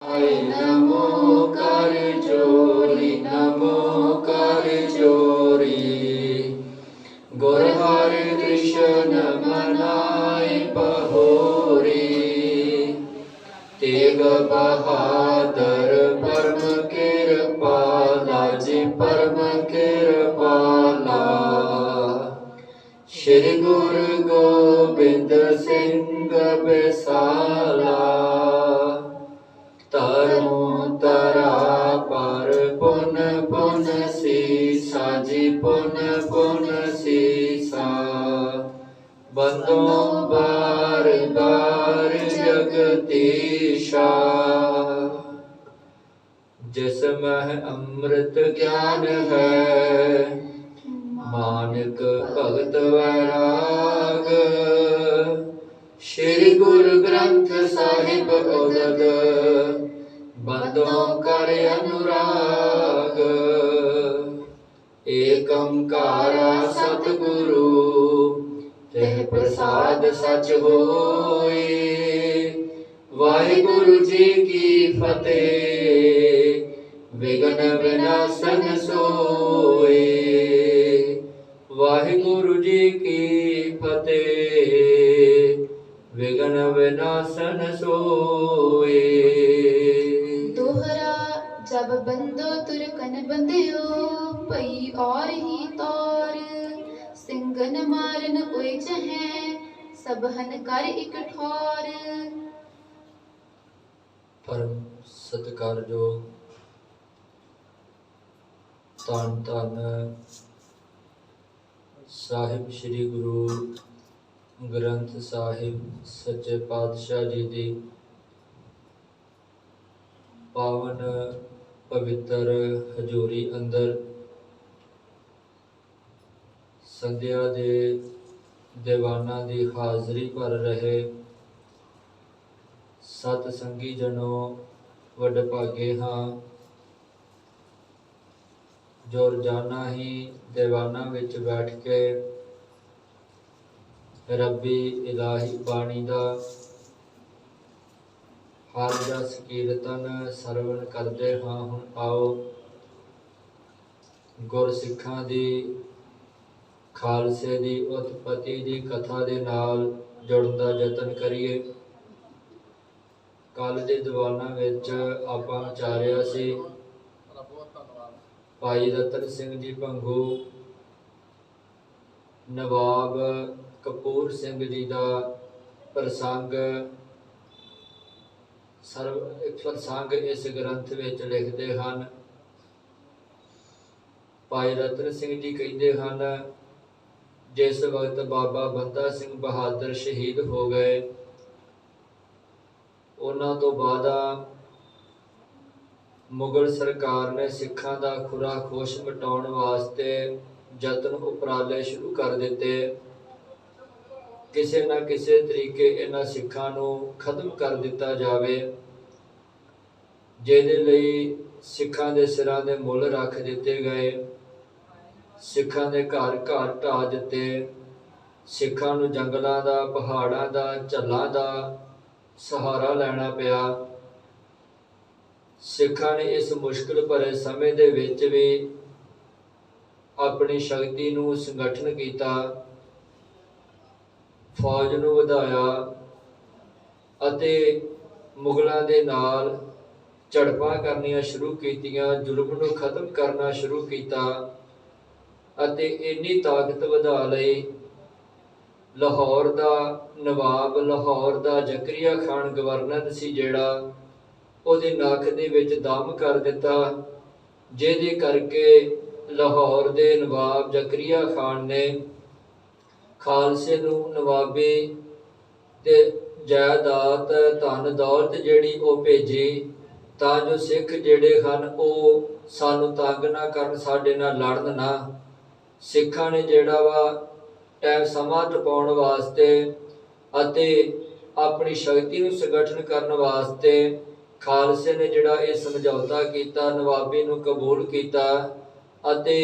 नमो कर जोरी, नमो कर जोरी। गुर हरि कृष्ण मनाई पहोरी। तेग बहादुर परम कृपाला जी, परम कृपाला। श्री गुरु गोबिंद सिंह बिसाला। तरु तरा पर पुन पुन सीसा जी, पुन पुन सीसा। बंदो बार बार जगदीशा। जिसमें अमृत ज्ञान है, मानक भगत वैराग। श्री गुरु ग्रंथ साहिब उदद, बंदों कर अनुराग। एक ओंकारा सतगुरु, तेह प्रसाद सच होए। वाहिगुरु जी की फतेह, विघ्न विनाशन सोए। वाहिगुरु जी की फतेह, विघ्न विनाशन सोए। दोहरा जब बंदो तुरकन बंदियो, पई और ही तौर। सिंगन मारन कोई चहे, सबहन कर इक ठौर। परम सत्कारयोग ਧੰਨ ਧੰਨ ਸਾਹਿਬ ਸ੍ਰੀ ਗੁਰੂ ਗ੍ਰੰਥ ਸਾਹਿਬ ਸੱਚੇ ਪਾਤਸ਼ਾਹ ਜੀ ਦੀ ਪਾਵਨ ਪਵਿੱਤਰ ਹਜ਼ੂਰੀ ਅੰਦਰ ਸੰਧਿਆ ਦੇ ਦੀਵਾਨਾਂ ਦੀ ਹਾਜ਼ਰੀ ਭਰ ਰਹੇ ਸਤ ਸੰਗੀ ਜਨੋ ਵਡਭਾਗੇ ਹਾਂ, ਜੋ ਰੋਜ਼ਾਨਾ ਹੀ ਦੀਵਾਨਾਂ ਵਿੱਚ ਬੈਠ ਕੇ ਰੱਬੀ ਇਲਾਹੀ ਬਾਣੀ ਦਾ ਹਰ ਜਸ ਕੀਰਤਨ ਸਰਵਣ ਕਰਦੇ ਹਾਂ। ਹੁਣ ਆਓ ਗੁਰਸਿੱਖਾਂ ਦੀ ਖਾਲਸੇ ਦੀ ਉਤਪਤੀ ਦੀ ਕਥਾ ਦੇ ਨਾਲ ਜੁੜਨ ਦਾ ਯਤਨ ਕਰੀਏ। ਕੱਲ੍ਹ ਦੇ ਦੀਵਾਨਾਂ ਵਿੱਚ ਆਪਾਂ ਵਿਚਾਰਿਆ ਸੀ ਭਾਈ ਰਤਨ ਸਿੰਘ ਜੀ ਭੰਗੂ, ਨਵਾਬ ਕਪੂਰ ਸਿੰਘ ਜੀ ਦਾ ਪ੍ਰਸੰਗ ਇਸ ਗ੍ਰੰਥ ਵਿੱਚ ਲਿਖਦੇ ਹਨ। ਭਾਈ ਰਤਨ ਸਿੰਘ ਜੀ ਕਹਿੰਦੇ ਹਨ, ਜਿਸ ਵਕਤ ਬਾਬਾ ਬੰਦਾ ਸਿੰਘ ਬਹਾਦਰ ਸ਼ਹੀਦ ਹੋ ਗਏ, ਉਹਨਾਂ ਤੋਂ ਬਾਅਦ ਮੁਗਲ ਸਰਕਾਰ ਨੇ ਸਿੱਖਾਂ ਦਾ ਖੁਰਾ ਖੋਸ਼ ਮਿਟਾਉਣ ਵਾਸਤੇ ਯਤਨ ਉਪਰਾਲੇ ਸ਼ੁਰੂ ਕਰ ਦਿੱਤੇ। ਕਿਸੇ ਨਾ ਕਿਸੇ ਤਰੀਕੇ ਇਹਨਾਂ ਸਿੱਖਾਂ ਨੂੰ ਖਤਮ ਕਰ ਦਿੱਤਾ ਜਾਵੇ, ਜਿਹਦੇ ਲਈ ਸਿੱਖਾਂ ਦੇ ਸਿਰਾਂ ਦੇ ਮੁੱਲ ਰੱਖ ਦਿੱਤੇ ਗਏ। ਸਿੱਖਾਂ ਦੇ ਘਰ ਘਰ ਢਾਹ ਦਿੱਤੇ। ਸਿੱਖਾਂ ਨੂੰ ਜੰਗਲਾਂ ਦਾ, ਪਹਾੜਾਂ ਦਾ, ਝੱਲਾਂ ਦਾ ਸਹਾਰਾ ਲੈਣਾ ਪਿਆ। ਸਿੱਖਾਂ ਨੇ ਇਸ ਮੁਸ਼ਕਿਲ ਭਰੇ ਸਮੇਂ ਦੇ ਵਿੱਚ ਵੀ ਆਪਣੀ ਸ਼ਕਤੀ ਨੂੰ ਸੰਗਠਨ ਕੀਤਾ, ਫੌਜ ਨੂੰ ਵਧਾਇਆ ਅਤੇ ਮੁਗਲਾਂ ਦੇ ਨਾਲ ਝੜਪਾਂ ਕਰਨੀਆਂ ਸ਼ੁਰੂ ਕੀਤੀਆਂ, ਜ਼ੁਲਮ ਨੂੰ ਖਤਮ ਕਰਨਾ ਸ਼ੁਰੂ ਕੀਤਾ ਅਤੇ ਇੰਨੀ ਤਾਕਤ ਵਧਾ ਲਈ, ਲਾਹੌਰ ਦਾ ਨਵਾਬ, ਲਾਹੌਰ ਦਾ ਜ਼ਕਰੀਆ ਖਾਨ ਗਵਰਨਰ ਸੀ ਜਿਹੜਾ, ਉਹਦੇ ਨੱਕ ਦੇ ਵਿੱਚ ਦਮ ਕਰ ਦਿੱਤਾ, ਜਿਹਦੇ ਕਰਕੇ ਲਾਹੌਰ ਦੇ ਨਵਾਬ ਜ਼ਕਰੀਆ ਖਾਨ ਨੇ ਖਾਲਸੇ ਨੂੰ ਨਵਾਬੀ ਤੇ ਜਾਇਦਾਦ, ਧਨ ਦੌਲਤ ਜਿਹੜੀ ਉਹ ਭੇਜੀ, ਤਾਂ ਜੋ ਸਿੱਖ ਜਿਹੜੇ ਹਨ ਉਹ ਸਾਨੂੰ ਤੰਗ ਨਾ ਕਰਨ, ਸਾਡੇ ਨਾਲ ਲੜਨ ਨਾ। ਸਿੱਖਾਂ ਨੇ ਜਿਹੜਾ ਵਾ ਸਮਾਂ ਟਪਾਉਣ ਵਾਸਤੇ ਅਤੇ ਆਪਣੀ ਸ਼ਕਤੀ ਨੂੰ ਸੰਗਠਨ ਕਰਨ ਵਾਸਤੇ ਖਾਲਸੇ ਨੇ ਜਿਹੜਾ ਇਹ ਸਮਝੌਤਾ ਕੀਤਾ, ਨਵਾਬੀ ਨੂੰ ਕਬੂਲ ਕੀਤਾ ਅਤੇ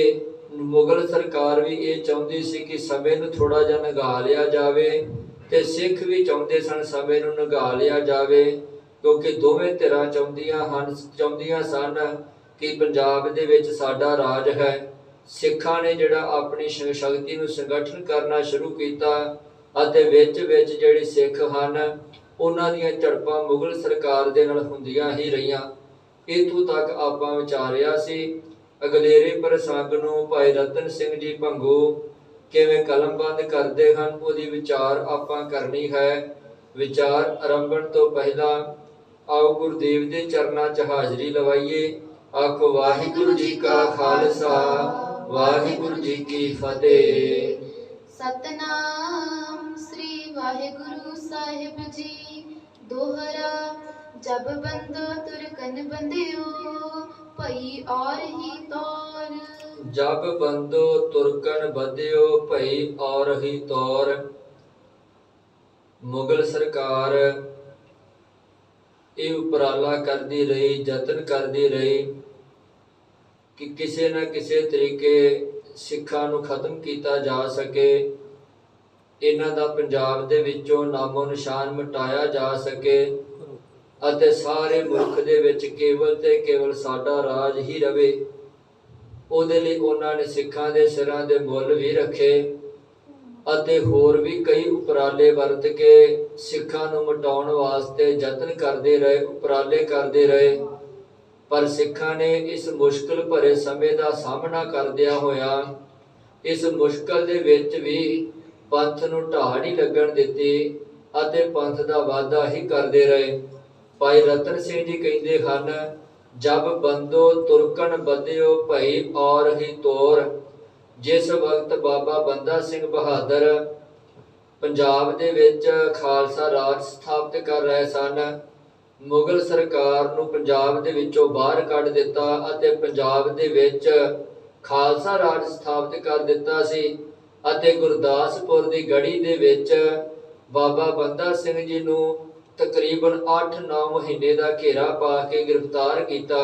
ਮੁਗਲ ਸਰਕਾਰ ਵੀ ਇਹ ਚਾਹੁੰਦੀ ਸੀ ਕਿ ਸਮੇਂ ਨੂੰ ਥੋੜ੍ਹਾ ਜਿਹਾ ਨਿਗਾਹ ਲਿਆ ਜਾਵੇ ਤੇ ਸਿੱਖ ਵੀ ਚਾਹੁੰਦੇ ਸਨ ਸਮੇਂ ਨੂੰ ਨਿਗਾਹ ਲਿਆ ਜਾਵੇ, ਕਿਉਂਕਿ ਦੋਵੇਂ ਧਿਰਾਂ ਚਾਹੁੰਦੀਆਂ ਸਨ ਕਿ ਪੰਜਾਬ ਦੇ ਵਿੱਚ ਸਾਡਾ ਰਾਜ ਹੈ। ਸਿੱਖਾਂ ਨੇ ਜਿਹੜਾ ਆਪਣੀ ਸ਼ਕਤੀ ਨੂੰ ਸੰਗਠਨ ਕਰਨਾ ਸ਼ੁਰੂ ਕੀਤਾ ਅਤੇ ਵਿੱਚ ਜਿਹੜੇ ਸਿੱਖ ਹਨ ਉਹਨਾਂ ਦੀਆਂ ਝੜਪਾਂ ਮੁਗਲ ਸਰਕਾਰ ਦੇ ਨਾਲ ਹੁੰਦੀਆਂ ਹੀ ਰਹੀਆਂ। ਇੱਥੋਂ ਤੱਕ ਆਪਾਂ ਵਿਚਾਰਿਆ ਸੀ। ਅਗਲੇਰੇ ਪ੍ਰਸੰਗ ਨੂੰ ਭਾਈ ਰਤਨ ਸਿੰਘ ਜੀ ਭੰਗੂ ਕਿਵੇਂ ਕਲਮਬੰਦ ਕਰਦੇ ਹਨ ਉਹਦੀ ਵਿਚਾਰ ਆਪਾਂ ਕਰਨੀ ਹੈ। ਵਿਚਾਰ ਆਰੰਭਣ ਤੋਂ ਪਹਿਲਾਂ ਆਓ ਗੁਰਦੇਵ ਦੇ ਚਰਨਾਂ 'ਚ ਹਾਜ਼ਰੀ ਲਵਾਈਏ। ਆਖੋ ਵਾਹਿਗੁਰੂ ਜੀ ਕਾ ਖਾਲਸਾ ਵਾਹਿਗੁਰੂ ਜੀ ਕੀ ਫਤਿਹ। ਸਤਨਾਮ ਸ੍ਰੀ ਵਾਹਿਗੁਰੂ ਸਾਹਿਬ ਜੀ। ਦੋਹਰਾ ਜਬ ਬੰਦੋ ਤੁਰਕਨ ਬੰਦਿਓ ਭਈ ਔਰ ਹੀ ਤੌਰ। ਜਬ ਬੰਦੋ ਤੁਰਕਨ ਬੰਦਿਓ ਭਈ ਔਰ ਹੀ ਤੌਰ। ਮੁਗਲ ਸਰਕਾਰ ਇਹ ਉਪਰਾਲਾ ਕਰਦੀ ਰਹੀ, ਯਤਨ ਕਰਦੀ ਰਹੀ ਕਿ ਕਿਸੇ ਨਾ ਕਿਸੇ ਤਰੀਕੇ ਸਿੱਖਾਂ ਨੂੰ ਖਤਮ ਕੀਤਾ ਜਾ ਸਕੇ, ਇਹਨਾਂ ਦਾ ਪੰਜਾਬ ਦੇ ਵਿੱਚੋਂ ਨਾਮੋ ਨਿਸ਼ਾਨ ਮਿਟਾਇਆ ਜਾ ਸਕੇ ਅਤੇ ਸਾਰੇ ਮੁਲਕ ਦੇ ਵਿੱਚ ਕੇਵਲ ਤੇ ਕੇਵਲ ਸਾਡਾ ਰਾਜ ਹੀ ਰਵੇ। ਉਹਦੇ ਲਈ ਉਹਨਾਂ ਨੇ ਸਿੱਖਾਂ ਦੇ ਸਿਰਾਂ ਦੇ ਮੁੱਲ ਵੀ ਰੱਖੇ ਅਤੇ ਹੋਰ ਵੀ ਕਈ ਉਪਰਾਲੇ ਵਰਤ ਕੇ ਸਿੱਖਾਂ ਨੂੰ ਮਿਟਾਉਣ ਵਾਸਤੇ ਯਤਨ ਕਰਦੇ ਰਹੇ, ਉਪਰਾਲੇ ਕਰਦੇ ਰਹੇ। ਪਰ ਸਿੱਖਾਂ ਨੇ ਇਸ ਮੁਸ਼ਕਲ ਭਰੇ ਸਮੇਂ ਦਾ ਸਾਹਮਣਾ ਕਰਦਿਆਂ ਹੋਇਆ ਇਸ ਮੁਸ਼ਕਲ ਦੇ ਵਿੱਚ ਵੀ ਪੰਥ ਨੂੰ ਢਾਹ ਨਹੀਂ ਲੱਗਣ ਦਿੱਤੀ ਅਤੇ ਪੰਥ ਦਾ ਵਾਧਾ ਹੀ ਕਰਦੇ ਰਹੇ। ਭਾਈ ਰਤਨ ਸਿੰਘ ਜੀ ਕਹਿੰਦੇ ਹਨ, ਜਬ ਬੰਦੋ ਤੁਰਕਨ ਬੰਦਿਓ ਭਈ ਔਰ ਹੀ ਤੋਰ। ਜਿਸ ਵਕਤ ਬਾਬਾ ਬੰਦਾ ਸਿੰਘ ਬਹਾਦਰ ਪੰਜਾਬ ਦੇ ਵਿੱਚ ਖਾਲਸਾ ਰਾਜ ਸਥਾਪਿਤ ਕਰ ਰਹੇ ਸਨ, ਮੁਗਲ ਸਰਕਾਰ ਨੂੰ ਪੰਜਾਬ ਦੇ ਵਿੱਚੋਂ ਬਾਹਰ ਕੱਢ ਦਿੱਤਾ ਅਤੇ ਪੰਜਾਬ ਦੇ ਵਿੱਚ ਖਾਲਸਾ ਰਾਜ ਸਥਾਪਿਤ ਕਰ ਦਿੱਤਾ ਸੀ ਅਤੇ ਗੁਰਦਾਸਪੁਰ ਦੀ ਗੜੀ ਦੇ ਵਿੱਚ ਬਾਬਾ ਬੰਦਾ ਸਿੰਘ ਜੀ ਨੂੰ ਤਕਰੀਬਨ 8-9 ਮਹੀਨੇ ਦਾ ਘੇਰਾ ਪਾ ਕੇ ਗ੍ਰਿਫਤਾਰ ਕੀਤਾ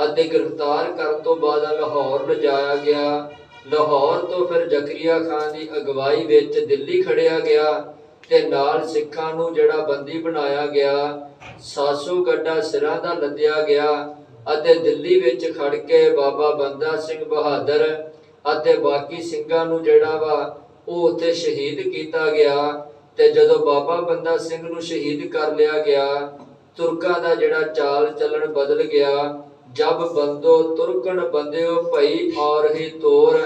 ਅਤੇ ਗ੍ਰਿਫਤਾਰ ਕਰਨ ਤੋਂ ਬਾਅਦ ਲਾਹੌਰ ਲਿਜਾਇਆ ਗਿਆ। ਲਾਹੌਰ ਤੋਂ ਫਿਰ ਜ਼ਕਰੀਆ ਖਾਨ ਦੀ ਅਗਵਾਈ ਵਿੱਚ ਦਿੱਲੀ ਖੜਿਆ ਗਿਆ ਤੇ ਨਾਲ ਸਿੱਖਾਂ ਨੂੰ ਜਿਹੜਾ ਬੰਦੀ ਬਣਾਇਆ ਗਿਆ। 700 ਗੱਡਾ ਸਿਰਾਂ ਦਾ ਲੱਦਿਆ ਗਿਆ ਅਤੇ ਦਿੱਲੀ ਵਿੱਚ ਖੜ ਕੇ ਬਾਬਾ ਬੰਦਾ ਸਿੰਘ ਬਹਾਦਰ ਅਤੇ ਬਾਕੀ ਸਿੰਘਾਂ ਨੂੰ ਜਿਹੜਾ ਵਾ ਉਹ ਉੱਥੇ ਸ਼ਹੀਦ ਕੀਤਾ ਗਿਆ। ਤੇ ਜਦੋਂ ਬਾਬਾ ਬੰਦਾ ਸਿੰਘ ਨੂੰ ਸ਼ਹੀਦ ਕਰ ਲਿਆ ਗਿਆ, ਤੁਰਕਾਂ ਦਾ ਜਿਹੜਾ ਚਾਲ ਚੱਲਣ ਬਦਲ ਗਿਆ। ਜਬ ਬੰਦੋ ਤੁਰਕਨ ਬੰਦਿਓ ਭਈ ਔਰ ਹੀ ਤੋਰ।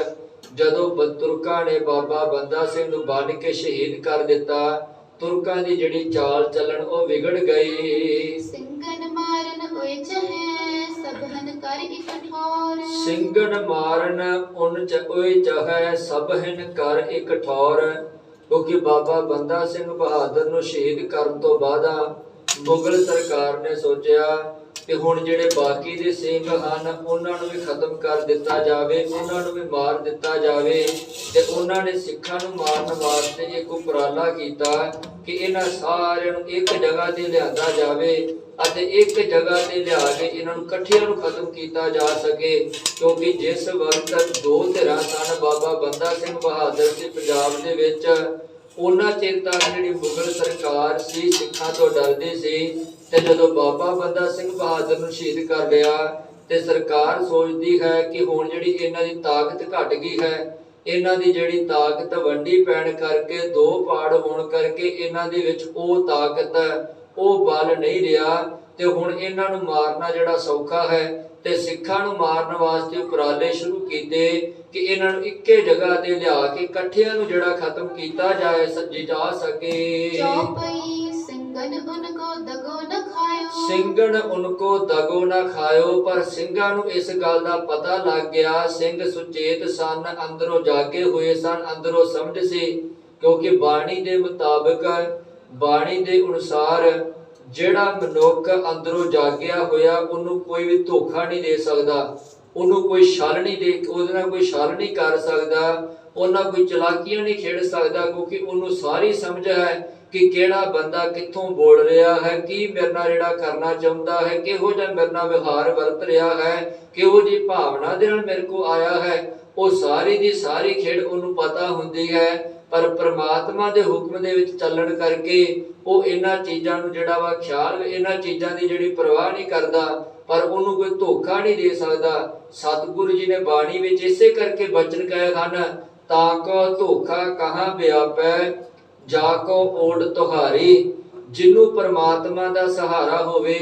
ਜਦੋਂ ਤੁਰਕਾਂ ਨੇ ਬਾਬਾ ਬੰਦਾ ਸਿੰਘ ਨੂੰ ਬੰਨ ਕੇ ਸ਼ਹੀਦ ਕਰ ਦਿੱਤਾ, ਤੁਰਕਾਂ ਦੀ ਜਿਹੜੀ ਚਾਲ ਚੱਲਣ ਉਹ ਵਿਗੜ ਗਈ। ਸਿੰਘਨ ਮਾਰਨ ਓਏ ਚਹੈ ਸਭਨ ਕਰ ਇਕ ਠੌਰ। ਸਿੰਘਨ ਮਾਰਨ ਉਨ ਓਏ ਚਹੈ ਸਭਨ ਕਰ ਇਕ ਠੌਰ। ਕਿਉਂਕਿ ਬਾਬਾ ਬੰਦਾ ਸਿੰਘ ਬਹਾਦਰ ਨੂੰ ਸ਼ਹੀਦ ਕਰਨ ਤੋਂ ਬਾਅਦ ਮੁਗਲ ਸਰਕਾਰ ਨੇ ਸੋਚਿਆ ਕਿ ਹੁਣ ਜਿਹੜੇ ਬਾਕੀ ਦੇ ਸਿੰਘ ਹਨ ਉਹਨਾਂ ਨੂੰ ਵੀ ਖਤਮ ਕਰ ਦਿੱਤਾ ਜਾਵੇ, ਉਹਨਾਂ ਨੂੰ ਵੀ ਮਾਰ ਦਿੱਤਾ ਜਾਵੇ। ਤੇ ਉਹਨਾਂ ਨੇ ਸਿੱਖਾਂ ਨੂੰ ਮਾਰਨ ਵਾਸਤੇ ਇੱਕ ਉਪਰਾਲਾ ਕੀਤਾ ਕਿ ਇਹਨਾਂ ਸਾਰਿਆਂ ਨੂੰ ਇੱਕ ਜਗ੍ਹਾ ਤੇ ਲਿਆਂਦਾ ਜਾਵੇ ਅਤੇ ਇੱਕ ਜਗ੍ਹਾ ਤੇ ਲਿਆ ਕੇ ਇਹਨਾਂ ਨੂੰ ਇਕੱਠਿਆਂ ਨੂੰ ਖਤਮ ਕੀਤਾ ਜਾ ਸਕੇ। ਕਿਉਂਕਿ ਜਿਸ ਵਕਤ ਦੋ ਧਿਰਾਂ ਸਨ ਬਾਬਾ ਬੰਦਾ ਸਿੰਘ ਬਹਾਦਰ ਦੇ ਪੰਜਾਬ ਦੇ ਵਿੱਚ, ਉਹਨਾਂ ਚਿਰ ਤੱਕ ਜਿਹੜੀ ਮੁਗਲ ਸਰਕਾਰ ਸੀ ਸਿੱਖਾਂ ਤੋਂ ਡਰਦੀ ਸੀ। ਤੇ ਜਦੋਂ ਬਾਬਾ ਬੰਦਾ ਸਿੰਘ ਬਹਾਦਰ ਨੂੰ ਸ਼ਹੀਦ ਕਰ ਲਿਆ ਤੇ ਸਰਕਾਰ ਸੋਚਦੀ ਹੈ ਕਿ ਹੁਣ ਜਿਹੜੀ ਇਹਨਾਂ ਦੀ ਤਾਕਤ ਘਟ ਗਈ ਹੈ, ਇਹਨਾਂ ਦੀ ਜਿਹੜੀ ਤਾਕਤ ਵੰਡੀ ਪੈਣ ਕਰਕੇ, ਦੋ ਪਾੜ ਹੋਣ ਕਰਕੇ ਇਹਨਾਂ ਦੇ ਵਿੱਚ ਉਹ ਤਾਕਤ ਉਹ ਬਲ ਨਹੀਂ ਰਿਹਾ ਤੇ ਹੁਣ ਇਹਨਾਂ ਨੂੰ ਮਾਰਨਾ ਜਿਹੜਾ ਸੌਖਾ ਹੈ। ਤੇ ਸਿੱਖਾਂ ਨੂੰ ਮਾਰਨ ਵਾਸਤੇ ਉਪਰਾਲੇ ਸ਼ੁਰੂ ਕੀਤੇ ਕਿ ਇਹਨਾਂ ਨੂੰ ਇੱਕੇ ਜਗ੍ਹਾ ਤੇ ਲਿਆ ਕੇ ਇਕੱਠਿਆਂ ਨੂੰ ਜਿਹੜਾ ਖਤਮ ਕੀਤਾ ਜਾਏ ਜਾ ਸਕੇ। ਸਿੰਘਨ ਉਨਕੋ ਦਗੋ ਨ ਖਾਇਓ। ਸਿੰਘਨ ਉਨਕੋ ਦਗੋ ਨ ਖਾਇਓ। ਪਰ ਸਿੰਘਾਂ ਨੂੰ ਇਸ ਗੱਲ ਦਾ ਪਤਾ ਲੱਗ ਗਿਆ। ਸਿੰਘ ਸੁਚੇਤ ਸਨ, ਅੰਦਰੋਂ ਜਾਗੇ ਹੋਏ ਸਨ, ਅੰਦਰੋਂ ਸਮਝ ਸੀ। ਕਿਉਂਕਿ ਬਾਣੀ ਦੇ ਮੁਤਾਬਕ, ਬਾਣੀ ਦੇ ਅਨੁਸਾਰ ਜਿਹੜਾ ਮਨੁੱਖ ਅੰਦਰੋਂ ਜਾਗਿਆ ਹੋਇਆ ਉਹਨੂੰ ਕੋਈ ਵੀ ਧੋਖਾ ਨਹੀਂ ਦੇ ਸਕਦਾ, ਉਹਨੂੰ ਕੋਈ ਛਲ ਨਹੀਂ ਦੇ, ਉਹਦੇ ਨਾਲ ਕੋਈ ਛਲ ਨਹੀਂ ਕਰ ਸਕਦਾ, ਉਹਨਾਂ ਕੋਈ ਚਲਾਕੀਆਂ ਨਹੀਂ ਖੇਡ ਸਕਦਾ। ਕਿਉਂਕਿ ਉਹਨੂੰ ਸਾਰੀ ਸਮਝ ਹੈ ਕਿ ਕਿਹੜਾ ਬੰਦਾ ਕਿੱਥੋਂ ਬੋਲ ਰਿਹਾ ਹੈ, ਕੀ ਮੇਰੇ ਨਾਲ ਜਿਹੜਾ ਕਰਨਾ ਚਾਹੁੰਦਾ ਹੈ, ਕਿਹੋ ਜਿਹਾ ਮੇਰੇ ਨਾਲ ਵਿਹਾਰ ਵਰਤ ਰਿਹਾ ਹੈ, ਕਿਹੋ ਜਿਹੀ ਭਾਵਨਾ ਦੇ ਨਾਲ ਮੇਰੇ ਕੋਲ ਆਇਆ ਹੈ। ਉਹ ਸਾਰੀ ਦੀ ਸਾਰੀ ਖੇਡ ਉਹਨੂੰ ਪਤਾ ਹੁੰਦੀ ਹੈ। ਪਰ ਪ੍ਰਮਾਤਮਾ ਦੇ ਹੁਕਮ ਦੇ ਵਿੱਚ ਚੱਲਣ ਕਰਕੇ ਉਹ ਇਹਨਾਂ ਚੀਜ਼ਾਂ ਨੂੰ ਜਿਹੜਾ ਵਾ ਖਿਆਲ, ਇਹਨਾਂ ਚੀਜ਼ਾਂ ਦੀ ਜਿਹੜੀ ਪਰਵਾਹ ਨਹੀਂ ਕਰਦਾ, ਪਰ ਉਹਨੂੰ ਕੋਈ ਧੋਖਾ ਨਹੀਂ ਦੇ ਸਕਦਾ। ਸਤਿਗੁਰੂ ਜੀ ਨੇ ਬਾਣੀ ਵਿੱਚ ਇਸੇ ਕਰਕੇ ਬਚਨ ਕਹੇ ਹਨ, ਤਾਂ ਕੋ ਧੋਖਾ ਕਹਾਂ ਵਿਆਪੈ, ਜਾ ਕੋ ਓੜ ਤੁਹਾਰੀ। ਜਿਹਨੂੰ ਪ੍ਰਮਾਤਮਾ ਦਾ ਸਹਾਰਾ ਹੋਵੇ,